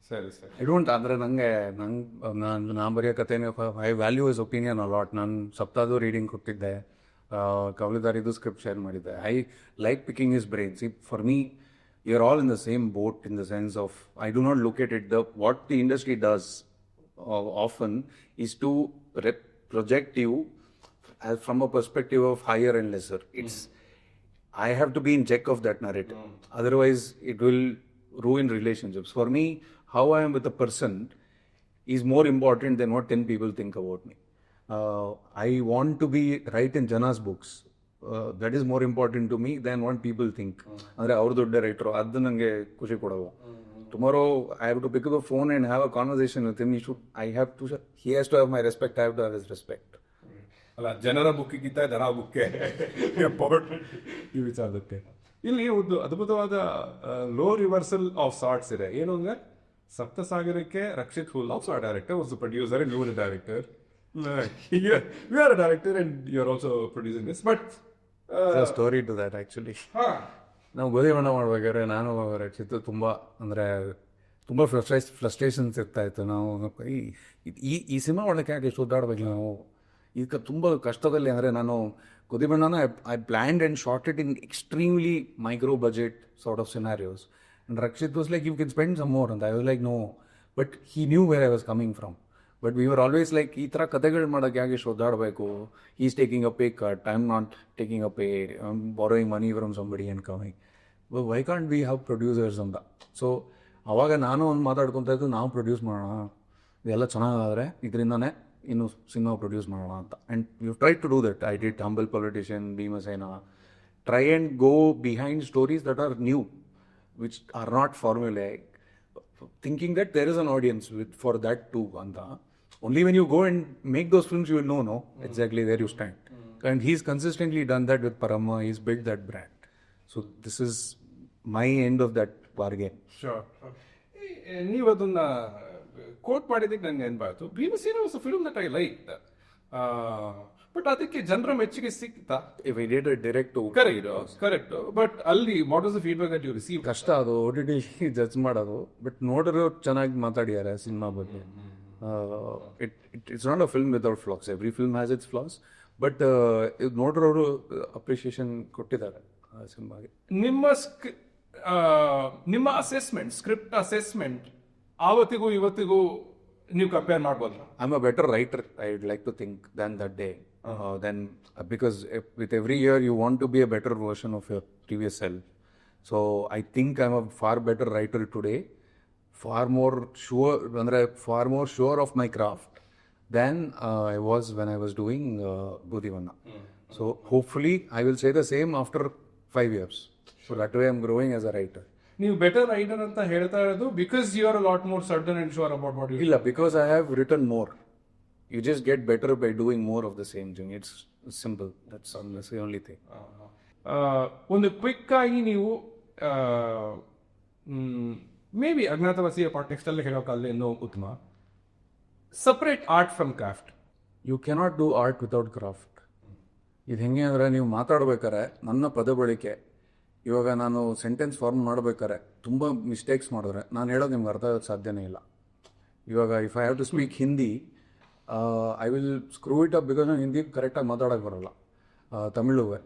ಸರಿ. I don't, ಅಂದರೆ ನಾನು ಬರೆಯೋ ಕಥೆನೇ I value his opinion a lot. ನಾನು ಸಪ್ತಾಹದ್ದು ರೀಡಿಂಗ್ ಕೊಟ್ಟಿದ್ದೆ, ಕವಲಿದಾರಿದು ಸ್ಕ್ರಿಪ್ಟ್ ಶೇರ್ ಮಾಡಿದ್ದೆ. I like picking his brain. See, for me you are all in the same boat in the sense of I do not look at it. What the industry does often is to project you from a perspective of higher and lesser. I have to be in check of that narrative. Otherwise, it will ruin relationships. For me, how I am with a person is more important than what 10 people think about me. I want to be right in Jana's books. That is more important to me than what people think. Andre avaru dodda writer adu nange kushi kodava. Tomorrow I have to pick up the phone and have a conversation with him. He has to have my respect. I have to have his respect. ಅಲ್ಲ, ಜನರ ಬುಕ್ಕಿಗಿಂತ ದನ ಬುಕ್ಕೆ ಈ ವಿಚಾರದಕ್ಕೆ. ಇಲ್ಲಿ ಒಂದು ಅದ್ಭುತವಾದ low reversal of swords ಇದೆ. ಏನು ಅಂದ್ರೆ ಸಪ್ತಸಾಗರಕ್ಕೆ Rakshit full of director was producer and you are director. You are a director and you are also producing this. But story to that actually. ನಾವು ಗೋಧಿಬಣ್ಣ ಮಾಡ್ಬೇಕಾದ್ರೆ ನಾನು ರಕ್ಷಿತ್ ತುಂಬ ಫ್ರಸ್ಟ್ರೇಷನ್ಸ್ ಇರ್ತಾಯಿತ್ತು. ನಾವು ಈ ಸಿನಿಮಾ ಒಳಗೆ ಯಾಕೆ ಎಷ್ಟು ಓದಾಡ್ಬೇಕು ನಾವು, ಈಗ ತುಂಬ ಕಷ್ಟದಲ್ಲಿ. ಅಂದರೆ ನಾನು ಗೋಧಿಬಣ್ಣನ I planned and shot it in extremely micro budget sort of scenarios. And Rakshit was like you can spend some more ಅಂತ. I was like no, but he knew where I was coming from. But we are always like ಈ ಥರ ಕಥೆಗಳು ಮಾಡೋಕ್ಕೆ ಯಾಕೆ ಎಷ್ಟು ಓದಾಡಬೇಕು, is taking a pay cut, I am not taking a pay, I am borrowing money from somebody and coming, why can't we have producers ಅಂತ. So ಅವಾಗ ನಾನು ಒಂದು ಮಾತಾಡ್ಕೊತಾ ಇದ್ದು, ನಾವು ಪ್ರೊಡ್ಯೂಸ್ ಮಾಡೋಣ, ಇದೆಲ್ಲ ಚೆನ್ನಾಗಾದರೆ ಇದರಿಂದನೇ ಇನ್ನು ಸಿನಿಮಾ ಪ್ರೊಡ್ಯೂಸ್ ಮಾಡೋಣ ಅಂತ. And you try to do that. I did humble politician, Bheemasena, try and go behind stories that are new, which are not formulaic, thinking that there is an audience for that too. Anta. Only when you go and make those films, you will know exactly where you stand. And he's consistently done that with Paramma. He's built that brand. So this is my end of that bargain. Sure. ನೀವು ಅದನ್ನ coat ಮಾಡಿದ್ದಕ್ಕೆ ನನಗೆ ನೆನಪಾಯ್ತು. Bhimasena was a film that I like, but ಅದಕ್ಕೆ ಜನರ ಮೆಚ್ಚುಗೆ ಸಿಕ್ತಾ? If I did a direct to correct. But ಅಲ್ಲಿ what was the feedback that you receive? ಕಷ್ಟ ಅದು OTT ಜಡ್ಜ್ ಮಾಡೋದು. ಬಟ್ ನೋಡಿರೋ ಚೆನ್ನಾಗಿ ಮಾತಾಡಿದ್ದಾರೆ ಸಿನಿಮಾ ಬಗ್ಗೆ. It's not a film without flaws. Every film has its flaws. But ನೋಡಿರೋರು appreciation ಕೊಟ್ಟಿದ್ದಾರೆ ಸಿನಿಮಾಗೆ. ನಿಮ್ಮ ಅಸೆಸ್ಮೆಂಟ್, ಸ್ಕ್ರಿಪ್ಟ್ ಅಸೆಸ್ಮೆಂಟ್ ಆವತ್ತಿಗೂ ಇವತ್ತಿಗೂ ನೀವು ಕಂಪೇರ್ ಮಾಡ್ಬೋದು? I'm a better writer, I'd like to think, than that day. Because with every year you want to be a better version of your previous self. So I think I'm a far better writer today, far more sure of my craft than I was when I was doing Ghodivanna. So hopefully I will say the same after 5 years. So that way I'm growing as a writer. ನೀವು better writer ಅಂತ ಹೇಳ್ತಾ ಇರೋದು because you are a lot more certain and sure about what you... ಇಲ್ಲ, because I have written more. You just get better by doing more of the same thing. It's simple. That's the only thing. ಒಂದು quick ಆಗಿ ನೀವು may be ಅಜ್ಞಾತವಾಸಿಯ context ಅಲ್ಲಿ ಹೇಳೋಕ್ಕಲ್ಲ ಇನ್ನೂ ಉತ್ತಮ. Separate art from craft. You cannot do art without craft. ಇದು ಹೆಂಗೆ ಅಂದರೆ, ನೀವು ಮಾತಾಡ್ಬೇಕಾರೆ ನನ್ನ ಪದ ಬಳಕೆ, ಇವಾಗ ನಾನು ಸೆಂಟೆನ್ಸ್ ಫಾರ್ಮ್ ಮಾಡ್ಬೇಕಾರೆ ತುಂಬ ಮಿಸ್ಟೇಕ್ಸ್ ಮಾಡಿದ್ರೆ ನಾನು ಹೇಳೋದು ನಿಮ್ಗೆ ಅರ್ಥ ಆಗೋದು ಸಾಧ್ಯನೇ ಇಲ್ಲ. ಇವಾಗ if I have to speak Hindi, I will screw it up, because ನಾನು ಹಿಂದಿ ಕರೆಕ್ಟಾಗಿ ಮಾತಾಡೋಕ್ಕೆ ಬರೋಲ್ಲ. ತಮಿಳುವೆ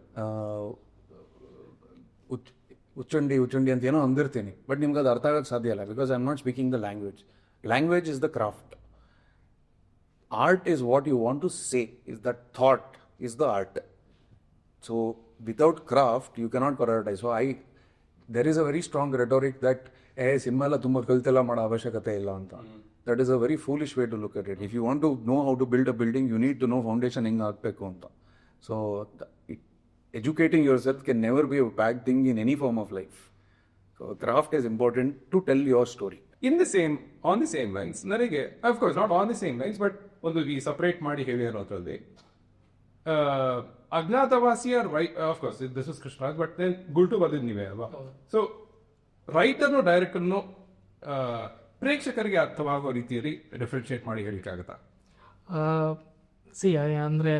ಉಚ್ಚಂಡಿ ಅಂತ ಏನೋ ಅಂದಿರ್ತೀನಿ, ಬಟ್ ನಿಮ್ಗೆ ಅದು ಅರ್ಥ ಆಗೋಕ್ಕೆ ಸಾಧ್ಯ ಇಲ್ಲ, because I am not speaking the language. Language is the craft. Art is what you want to say, is that thought is the art. So without craft you cannot prioritize. So there is a very strong rhetoric that cinema la tumba kaltella mada avashyakate illa anta. That is a very foolish way to look at it. If you want to know how to build a building, you need to know foundation henga hakbeku anta. So educating yourself can never be a bad thing in any form of life. So craft is important to tell your story. On the same lines, ನನಗೆ of course not on the same lines, but ಒಂದು ಈ separate ಮಾಡಿ ಹೇಳಿ ಅನ್ನೋದ್ರಲ್ಲಿ ಅಜ್ಞಾತವಾಸಿಯ of course this is Krishnaraj, but then Gultoo ಬರ್ದಿದ್ದು ನೀವೇ ಅಲ್ವಾ? ಸೊ ರೈಟರ್ನು ಡೈರೆಕ್ಟರ್ನು ಪ್ರೇಕ್ಷಕರಿಗೆ ಅರ್ಥವಾಗೋ ರೀತಿಯಲ್ಲಿ ಡಿಫ್ರೆನ್ಶಿಯೇಟ್ ಮಾಡಿ ಹೇಳಿಕ್ಕಾಗತ್ತಾ? ಅಂದರೆ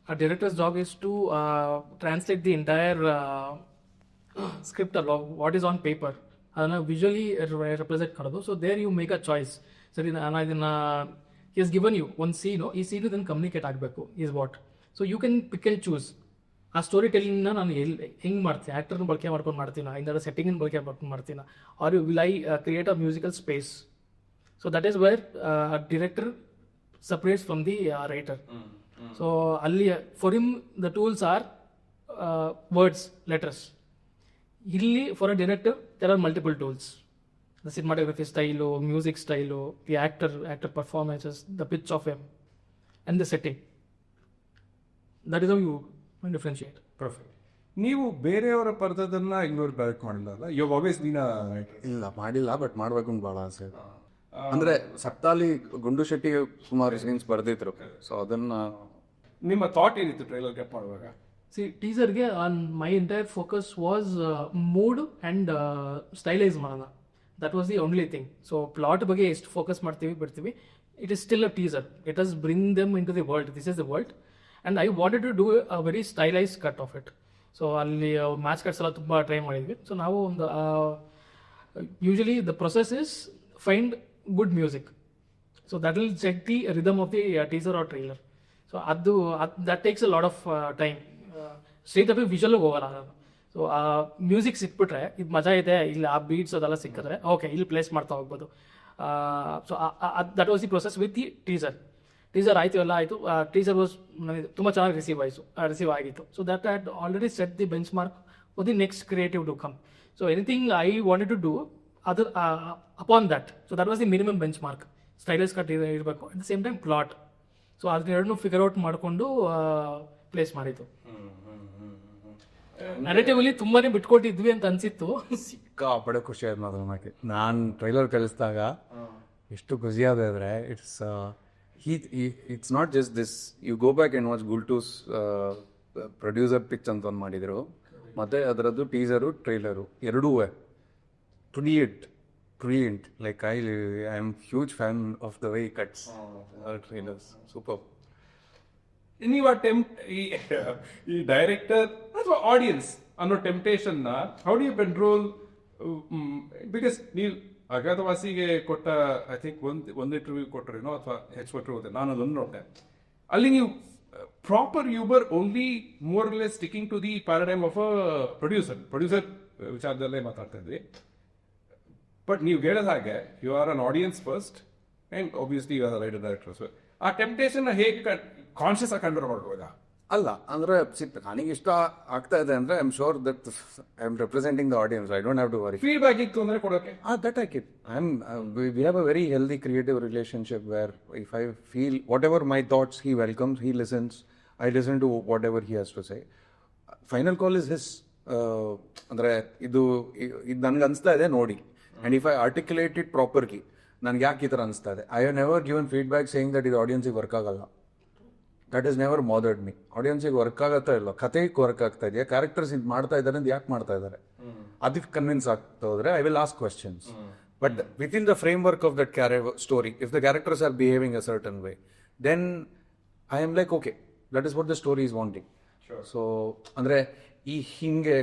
a director's job is to translate the entire script along what is on paper, ಅದನ್ನು ವಿಜುವಲಿ ರೆಪ್ರೆಸೆಂಟ್ ಮಾಡೋದು. So there you make a choice. ಸರಿ, ನಾನು ಇದನ್ನು ಈಸ್ ಗಿವನ್ ಯು ಒಂದು ಸೀನು, ಈ ಸೀನು ಇದನ್ನು ಕಮ್ಯುನಿಕೇಟ್ ಆಗಬೇಕು is what. So you can pick and choose. ಆ ಸ್ಟೋರಿ ಟೆಲ್ಲಿಂಗ್ನ ನಾನು ಹೆಂಗೆ ಮಾಡ್ತೀನಿ, ಆ್ಯಕ್ಟರ್ನ ಬಳಕೆ ಮಾಡ್ಕೊಂಡು ಮಾಡ್ತೀನ, ಇಂದ ಸೆಟ್ಟಿಂಗನ್ನು ಬಳಕೆ ಮಾಡ್ಕೊಂಡು ಮಾಡ್ತೀನ, or you will I create a musical space. So that is where director separates from the writer. So ಅಲ್ಲಿ for him the tools are words, letters. ಇಲ್ಲಿ for a director there are multiple tools: the cinematography style, music style, the actor performances, the pitch of him, and the setting. That is how you differentiate. Perfect. ನೀವು ಬೇರೆಯವರ ಪರದನ್ನ ignore back ಮಾಡಿಲ್ಲ? You always been ಇಲ್ಲ, ಮಾಡಿಲ್ಲ, but ಮಾಡ್ಬೇಕು ಅಂತ ಭಾಳ ಆಸೆ. ಅಂದ್ರೆ ಸಪ್ತಾಲಿ ಗುಂಡು ಶೆಟ್ಟಿ ಸುಮಾರು ಸೀನ್ಸ್ ಬರ್ದಿದ್ರು. ಸೊ ಅದನ್ನ ನಿಮ್ಮ ಥಾಟ್ ಏನಿತ್ತು ಟ್ರೈಲರ್ ಗೆಟ್ ಮಾಡುವಾಗ? ಸಿ ಟೀಸರ್ಗೆ my entire focus was mood and stylise ಮಾಡೋಣ. That was the only thing. So plot ಬಗ್ಗೆ ಎಷ್ಟು ಫೋಕಸ್ ಮಾಡ್ತೀವಿ ಬಿಡ್ತೀವಿ, it is still a teaser. It has bring them in to the world. This is the world and I wanted to do a very stylise cut of it. So ಅಲ್ಲಿ match cuts ಎಲ್ಲ ತುಂಬ try ಮಾಡಿದ್ವಿ. So ನಾವು ಒಂದು usually the process is find good music. So that will check the rhythm of the teaser or trailer. So ಅದು that takes a lot of time. Straight up ವಿಜುವಲ್ಗೆ ಹೋಗಲ್ಲ ನಾನು. So ಆ ಮ್ಯೂಸಿಕ್ ಸಿಕ್ಬಿಟ್ರೆ ಇದು ಮಜಾ ಇದೆ, ಇಲ್ಲಿ ಆ ಬೀಟ್ಸ್ ಅದೆಲ್ಲ ಸಿಕ್ಕಿದ್ರೆ ಓಕೆ ಇಲ್ಲಿ ಪ್ಲೇಸ್ ಮಾಡ್ತಾ ಹೋಗ್ಬೋದು. So that was the process with the teaser ಆಯಿತು, ಎಲ್ಲ ಆಯಿತು. ಟೀಸರ್ ವಾಸ್ ತುಂಬ ಚೆನ್ನಾಗಿ ರಿಸೀವ್ ಆಗಿತ್ತು. So that had already set the benchmark for the next creative to come. So anything I wanted to do other upon that. So that was the minimum benchmark. Stylise cut ಇರಬೇಕು, at the same time plot. So ಅದನ್ನೆರಡನ್ನೂ figure out ಮಾಡಿಕೊಂಡು place ಮಾಡಿತ್ತು. Narratively ತುಂಬಾನೇ ಬಿಟ್ಕೊಟ್ಟಿದ್ವಿ ಅಂತ ಅನ್ಸಿತ್ತು. ಸಿಕ್ಕಾಪಡೆ ಖುಷಿ ಆಯ್ತು ಮಾತ್ರ ನನಗೆ. ನಾನು ಟ್ರೈಲರ್ ಕಳಿಸಿದಾಗ ಎಷ್ಟು ಖುಷಿ ಆದ ಅಂದರೆ it's not just this. You go back and watch Gultoo's producer pitch ಅಂತ ಒಂದು ಮಾಡಿದರು, ಮತ್ತು ಅದರದ್ದು ಟೀಸರು ಟ್ರೈಲರು ಎರಡೂ brilliant. Like I am huge fan of the way he cuts trailers. Superb. ನೀವು ಈ ಡೈರೆಕ್ಟರ್ ಅಥವಾ ಆಡಿಯನ್ಸ್ ಅನ್ನೋ ಟೆಂಪ್ಟೇಷನ್ನ how do you control? Because ನೀವು ಅಜ್ಞಾತವಾಸಿಗೆ ಕೊಟ್ಟ ಐ ಥಿಂಕ್ ಒಂದು ಇಂಟರ್ವ್ಯೂ ಕೊಟ್ಟರೇನೋ ಅಥವಾ ಹೆಚ್ಚು ಕೊಟ್ಟಿರೋದೆ, ನಾನು ಅದನ್ನು ನೋಡಿದೆ. ಅಲ್ಲಿ ನೀವು ಪ್ರಾಪರ್ ಯೂಬರ್ only more less sticking to the paradigm of a producer ವಿಚಾರದಲ್ಲೇ ಮಾತಾಡ್ತಾ ಇದ್ವಿ. ಬಟ್ ನೀವು ಹೇಳಿದ ಹಾಗೆ you are an audience first and obviously you are a writer director. ಆ ಟೆಂಪ್ಟೇಷನ್ನ ಹೇಗೆ ಕಾನ್ಷಿಯಸ್ ಆಗಿ ಕಂಟ್ರೋಲ್ ಮಾಡ್ಬೋದಾ? ಅಲ್ಲ ಅಂದರೆ ನನಗೆ ಇಷ್ಟ ಆಗ್ತಾ ಇದೆ ಅಂದರೆ I am sure that I am representing the audience. I don't have to worry. Feedback ಇತ್ತು ಅಂದರೆ ಕೊಡೋಕೆ that I can. We have a very healthy creative relationship where if I feel whatever my thoughts he welcomes, he listens, I listen to whatever he has to say. Final call is his. ಅಂದರೆ ಇದು ನನಗೆ ಅನಿಸ್ತಾ ಇದೆ ನೋಡಿ, and if I articulate it properly, ನನಗೆ ಯಾಕೆ ಈ ಥರ ಅನಿಸ್ತಾ ಇದೆ. I have never given feedback saying that ಇದು ಆಡಿಯನ್ಸಿಗೆ ವರ್ಕ್ ಆಗಲ್ಲ. That is never bothered me. ಆಡಿಯನ್ಸಿಗೆ ವರ್ಕ್ ಆಗತ್ತಾ ಇಲ್ಲ, ಕಥೆಗೆ ವರ್ಕ್ ಆಗ್ತಾ ಇದೆಯಾ, ಕ್ಯಾರೆಕ್ಟರ್ಸ್ ಇದು ಮಾಡ್ತಾ ಇದ್ದಾರೆ ಅಂತ ಯಾಕೆ ಮಾಡ್ತಾ ಇದ್ದಾರೆ, ಅದಕ್ಕೆ ಕನ್ವಿನ್ಸ್ ಆಗ್ತಾ ಹೋದ್ರೆ I will ask questions. But within the framework of that story, if the characters are behaving a certain way, then I am like okay, that is what the story is wanting. So ಅಂದರೆ ಈ ಹಿಂಗೆ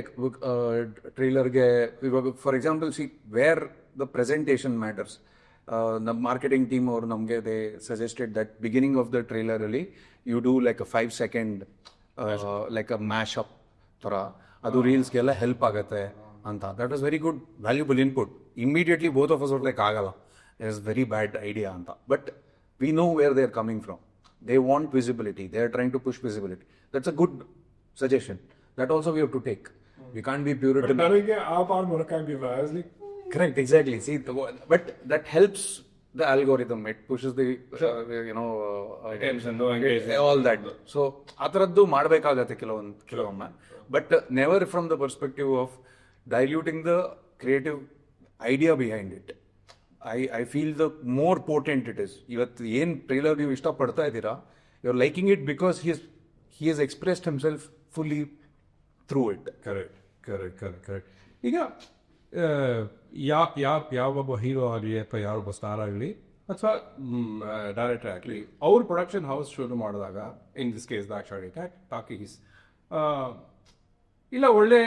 ಟ್ರೈಲರ್ಗೆ ಇವಾಗ for example see where the presentation matters. ನಮ್ಮ marketing team ಅವರು ನಮಗೆ they suggested that beginning of the ಟ್ರೈಲರಲ್ಲಿ you do like a 5 second like a mash up ಥರ, ಅದು ರೀಲ್ಸ್ಗೆಲ್ಲ ಹೆಲ್ಪ್ ಆಗುತ್ತೆ ಅಂತ. That was very good valuable input. Immediately both of us ಅವ್ರು ಲೈಕ್ ಆಗಲ್ಲ, it is very bad idea ಅಂತ. But we know where they are coming from. They want visibility, they are trying to push visibility. That's a good suggestion. That also we have to take. We can't be puritan. Correct, exactly. See, but that helps the algorithm. It pushes the attention, all that. So atharaddu ಮಾಡಬೇಕಾಗುತ್ತೆ ಕೆಲವೊಮ್ಮೆ, but never from the perspective of diluting the creative idea behind it. I feel the more potent it is. ಇವತ್ತು ಏನು trailer ನೀವು ಇಷ್ಟಪಡ್ತಾ ಇದ್ದೀರಾ, you are liking it because he has expressed himself fully through it. Correct. ಈಗ ಯಾವೊಬ್ಬ hero ಆಗಲಿ ಅಥವಾ ಯಾವೊಬ್ಬ ಸ್ಟಾರ್ ಆಗಲಿ ಅಥವಾ ಡೈರೆಕ್ಟರ್ ಆಗಲಿ, ಅವ್ರ ಪ್ರೊಡಕ್ಷನ್ ಹೌಸ್ ಶುರು ಮಾಡಿದಾಗ, in this case Dakshayani talkies ಇಲ್ಲ ಒಳ್ಳೆ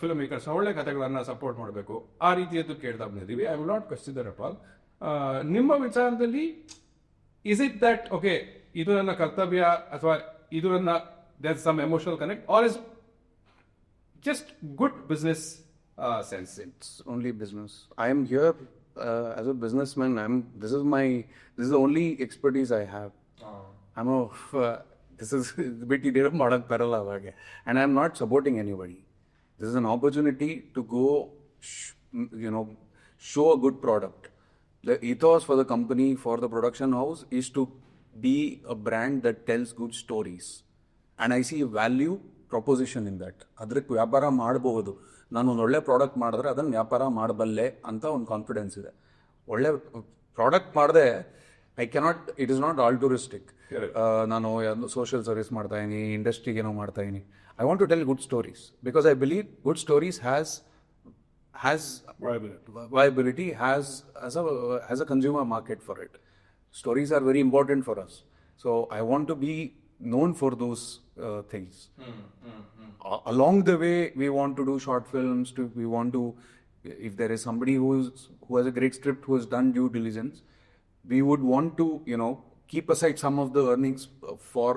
ಫಿಲ್ಮ್ ಮೇಕರ್ಸ್ ಒಳ್ಳೆ ಕಥೆಗಳನ್ನು ಸಪೋರ್ಟ್ ಮಾಡಬೇಕು, ಆ ರೀತಿಯದ್ದು ಕೇಳ್ತಾ ಬಂದಿದ್ದೀವಿ. I will not question that at all. ನಿಮ್ಮ ವಿಚಾರದಲ್ಲಿ ಇಸ್ ಇಟ್ ದಟ್ ಓಕೆ ಇದು ನನ್ನ ಕರ್ತವ್ಯ ಅಥವಾ ಇದು ನನ್ನ there some emotional connect, or is just good business sense? It's only business. I am here as a businessman. This is the only expertise I have. This is bit modern parallel again, and I am not supporting anybody. This is an opportunity to go show a good product. The ethos for the company, for the production house, is to be a brand that tells good stories, and I see a value proposition in that. ಅದಕ್ಕೆ ವ್ಯಾಪಾರ ಮಾಡಬಹುದು, ನಾನು ಒಂದು ಒಳ್ಳೆ product ಮಾಡಿದ್ರೆ ಅದನ್ನು ವ್ಯಾಪಾರ ಮಾಡಬಲ್ಲೆ ಅಂತ ಒಂದು ಕಾನ್ಫಿಡೆನ್ಸ್ ಇದೆ. ಒಳ್ಳೆ ಪ್ರಾಡಕ್ಟ್ ಮಾಡಿದೆ I cannot, it is not altruistic. Correct. ನಾನು ಸೋಷಿಯಲ್ ಸರ್ವಿಸ್ ಮಾಡ್ತಾ ಇದೀನಿ, ಇಂಡಸ್ಟ್ರಿಗೆ ಏನೋ ಮಾಡ್ತಾ ಇದೀನಿ. I want to tell good stories because I believe good stories has viability, has a consumer market for it. Stories are very important for us, so I want to be known for those things. Along the way we want to do short films, we want to, if there is somebody who has a great script, who has done due diligence, we would want to, keep aside some of the earnings for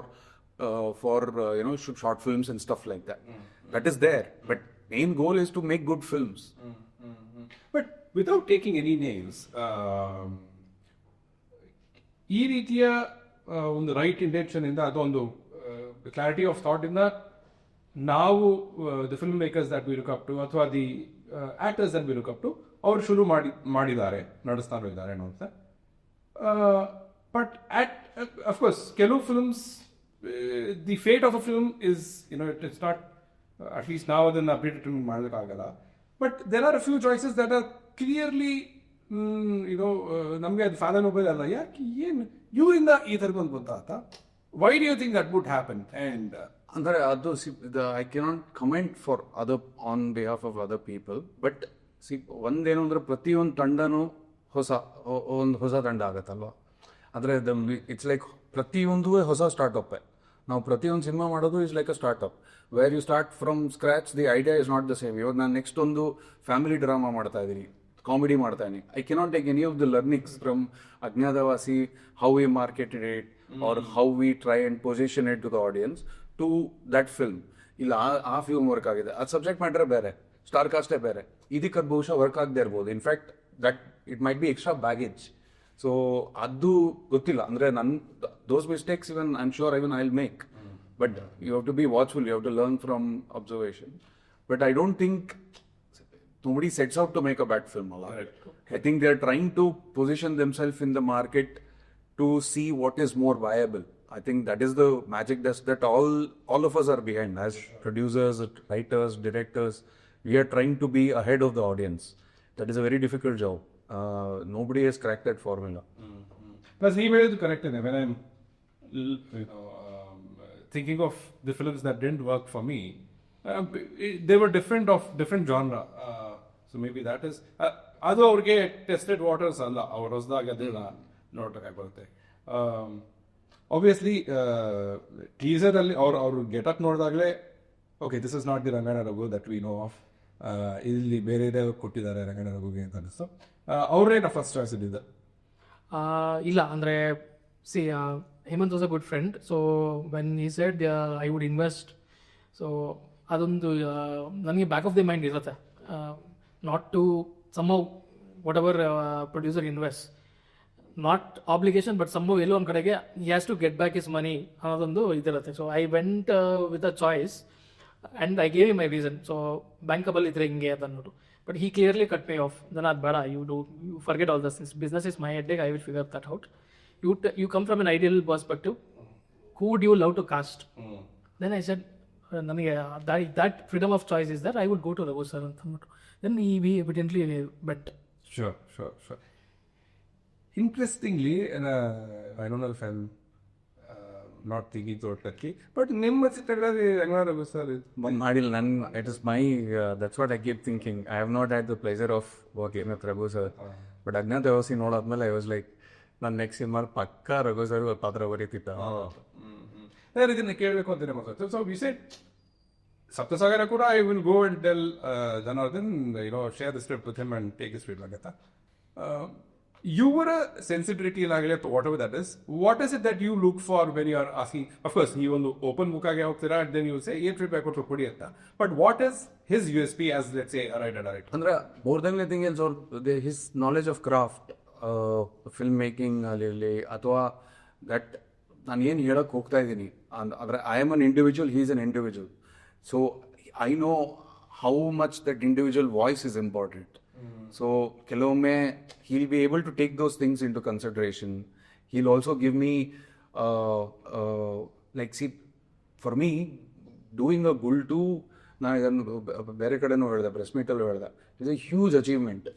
short films and stuff like that. That is there, but main goal is to make good films. But without taking any names, ಈ ರೀತಿಯ ಒಂದು right intention ಇಂದ ಅದೊಂದು clarity of thought ಇಂದ ನಾವು the film makers that we look up to ಅಥವಾ the actors that we look up to ಅವ್ರು ಶುರು ಮಾಡಿದ್ದಾರೆ, ನಡೆಸ್ತಾನೂ ಇದ್ದಾರೆ ಅಂತ. ಬಟ್ ಅಫ್ಕೋರ್ಸ್ ಕೆಲವು films the fate of a film is it's not, at least ನಾವು ಅದನ್ನು ಅಪ್ಡೇಟ್ ಮಾಡೋಕ್ಕಾಗಲ್ಲ. But there are a few choices that are clearly ನಮಗೆ ಅದು ಫಾಲೋ ಮೊಬೈಲ್ ಅಲ್ಲ, ಯಾಕೆ ಏನು ಇವರಿಂದ ಈ ಥರದ್ದು ಗೊತ್ತಾತ, why do you think that would happen? And ಅಂದರೆ ಅದು I cannot comment for other on behalf of other people. But ಒಂದೇನು ಅಂದರೆ ಪ್ರತಿಯೊಂದು ತಂಡನೂ ಹೊಸ ತಂಡ ಆಗತ್ತಲ್ವ. ಅಂದರೆ ಇಟ್ಸ್ ಲೈಕ್ ಪ್ರತಿಯೊಂದು ಹೊಸ ಸ್ಟಾರ್ಟಪ್ಪೇ. ನಾವು ಪ್ರತಿಯೊಂದು ಸಿನಿಮಾ ಮಾಡೋದು is like a startup where you start from scratch. The idea is not the same. ಇವಾಗ ನಾನು ನೆಕ್ಸ್ಟ್ ಒಂದು ಫ್ಯಾಮಿಲಿ ಡ್ರಾಮಾ ಮಾಡ್ತಾ ಇದ್ದೀನಿ, ಕಾಮಿಡಿ ಮಾಡ್ತಾ ಇದೀನಿ. I cannot take any of the learnings from Agnyathavasi, how we marketed it or how we try and position it to the audience to that film. ಇಲ್ಲ ಆ film work ಆಗಿದೆ, ಅದು subject matter ಬೇರೆ, star ಕಾಸ್ಟೇ ಬೇರೆ, ಇದಕ್ಕೆ ಅದು ಬಹುಶಃ ವರ್ಕ್ ಆಗದೆ ಇರ್ಬೋದು. In fact that it might be extra baggage. So ಅದು ಗೊತ್ತಿಲ್ಲ. ಅಂದರೆ those mistakes even I am sure I will make. But you have to be watchful, you have to learn from observation. But I don't think nobody sets out to make a bad film. I think they are trying to position themselves in the market to see what is more viable. I think that is the magic that all of us are behind. As producers, writers, directors, we are trying to be ahead of the audience. That is a very difficult job. Nobody has cracked that formula. Plus, he made it correct. When I'm thinking of the films that didn't work for me, they were different genre. So maybe that is ಅದು ಅವ್ರಿಗೆ tested waters ಅಲ್ಲ, ಅವ್ರು ಹೊಸದಾಗಿ ಅದನ್ನ ನೋಡಬೇಕಾಗುತ್ತೆ. Obviously teaser ಅಲ್ಲಿ ಅವ್ರು getup ನೋಡಿದಾಗಲೇ okay this is not the Ranganna Raghu that we know of, ಇಲ್ಲಿ ಬೇರೆ ಕೊಟ್ಟಿದ್ದಾರೆ ರಂಗಣ್ಣ ರಘುಗೆ ಅಂತ ಅನಿಸ್ತು. ಅವ್ರೇನ ಫಸ್ಟ್ ಚಾಯ್ಸ್ ಇದ್ದಿದ್ದ? ಇಲ್ಲ ಅಂದರೆ Hemanth was a good friend, so when he said I would invest, so ಅದೊಂದು ನನಗೆ ಬ್ಯಾಕ್ ಆಫ್ ದಿ ಮೈಂಡ್ ಇರುತ್ತೆ, not to somehow whatever producer invests, not obligation but somehow ಎಲ್ಲೋ ಒಂದು ಕಡೆಗೆ he has to get back his money ಅನ್ನೋದೊಂದು ಇದಿರುತ್ತೆ. So I went with a choice and I gave my reason. So bankable ಇದ್ರೆ ಹಿಂಗೆ ಅಂತ ಅಂದ್ಬಿಟ್ಟು, but he clearly cut me off. then ಅದು ಬೇಡ, you forget all this, business is my headache, I will figure that out. You come from an ideal perspective, who would you love to cast? Then I said, that freedom of choice is that I would go to Raghu sir. Then we evidently bet. Sure. Interestingly, I don't know if I'm not thinking so turkey, but ನಿಮ್ಮ ಚಿತ್ರಗಳಲ್ಲಿ Ranganatha Raghu sir ಮಾಡಿಲ್ಲ. it is my that's what I keep thinking. I have not had the pleasure of working with Raghu sir, but Agnyathavasi ನೋಡಾದ್ಮೇಲೆ I was like, ನಾನು next cinema ಪಕ್ಕ Raghu sir ಪಾತ್ರ ಬರೀತಿದ್ದ. ಇದನ್ನ ಕೇಳಬೇಕು ಅಂತಾನೆ ಮಾತಾಡ್ತಾರೆ. ಸೊ ವಿ ಸೆಡ್ ಸಪ್ತಸಾಗರ ಕೂಡ I will go and tell Janardhan, share the script with him and take it script ಆಗತ್ತಾ. Your sensibility ಆಗಲಿ whatever that is, what is it that you look for when you are asking? Of course ನೀವು ಒಂದು open book ಆಗಿ ಹೋಗ್ತೀರಾ, then you say ಏನು feedback ಕೊಟ್ಟು ಕೊಡಿ ಅಂತ. But what is his USP as let's say writer? ಅಂದ್ರೆ more then anything else his knowledge of craft, film making ಅಲ್ಲಿ, ಅಥವಾ ದಟ್ ನಾನು ಏನು ಹೇಳಕ್ಕೆ ಹೋಗ್ತಾ ಇದ್ದೀನಿ ಅಂದರೆ I am an individual, he is an individual. So I know how much that individual voice is important. So ಕೆಲವೊಮ್ಮೆ he'll be able to take those things into consideration. He'll also give me like, see, for me doing a Bull 2, ನಾನು ಇದನ್ನು ಬೇರೆ ಕಡೆನೂ ಹೇಳಿದೆ, press ಮೀಟಲ್ಲೂ ಹೇಳಿದೆ, it's A huge achievement.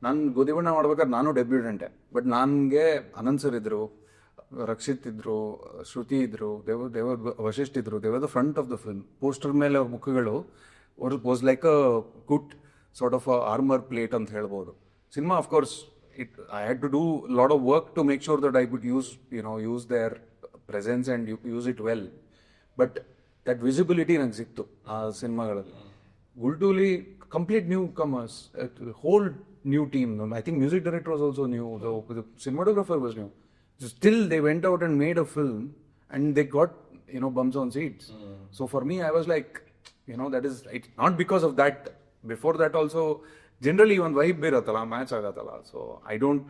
ನಾನು ಗೋಧಿಬಣ್ಣ ಮಾಡ್ಬೇಕಾದ್ರೆ ನಾನು ಡೆಬ್ಯೂಟೆಂಟೆ, ಬಟ್ ನನಗೆ ಅನಂತ್ ಸರ್ ಇದ್ರು, ರಕ್ಷಿತ್ ಇದ್ರು, ಶ್ರುತಿ ಇದ್ರು, ದೇವರ್ ವಶಿಷ್ಠ್ ಇದ್ರು. ದೇವರ್ the front of the film. Poster ಮೇಲೆ ಅವ್ರ ಮುಖಗಳು was like a good sort of armour plate ಅಂತ ಹೇಳ್ಬೋದು. Cinema of course I had to do a lot of work to make sure that I could use their presence and use it well. But that visibility ನಂಗೆ ಸಿಕ್ತು ಆ ಸಿನಿಮಾಗಳಲ್ಲಿ. ಗುಲ್ಟೂಲಿ complete newcomers, whole new team. I think music director was also new, the cinematographer was new. Still they went out and made a film and they got bums on seats. So for me I was like, that is it, not because of that. Before that also generally ಒಂದು vibe ಇರತ್ತಲ್ಲ, match ಆಗತ್ತಲ್ಲ. So I don't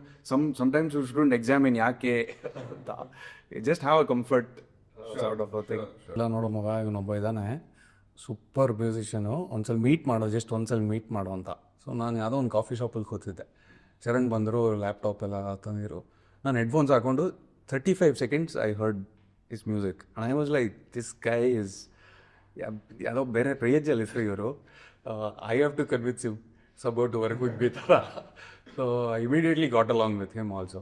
sometimes you shouldn't examine ಯಾಕೆ ಅಂತ, just have a comfort sort of thing. ಎಲ್ಲ ನೋಡೋ ಮಗ ಇವನೊಬ್ಬ ಇದ್ದಾನೆ, ಸೂಪರ್ ಮ್ಯೂಸಿಷಿಯನು, ಒಂದ್ಸಲ ಮೀಟ್ ಮಾಡೋ, ಜಸ್ಟ್ ಒಂದ್ಸಲ ಮೀಟ್ ಮಾಡೋ ಅಂತ. ಸೊ ನಾನು ಯಾವುದೋ ಒಂದು ಕಾಫಿ ಶಾಪಲ್ಲಿ ಕೂತಿದ್ದೆ, ಚರಣ್ ಬಂದರು, ಲ್ಯಾಪ್ಟಾಪ್ ಎಲ್ಲ ತಂದಿರು. ನಾನು ಹೆಡ್ಫೋನ್ಸ್ ಹಾಕೊಂಡು 35 seconds I heard is music. I was like, this guy is ಯಾವುದೋ ಬೇರೆ ರೇಂಜಲ್ಲಿ ಇದ್ರು ಇವರು. I have to convince you about to work with Bithara. So I immediately got along with him also.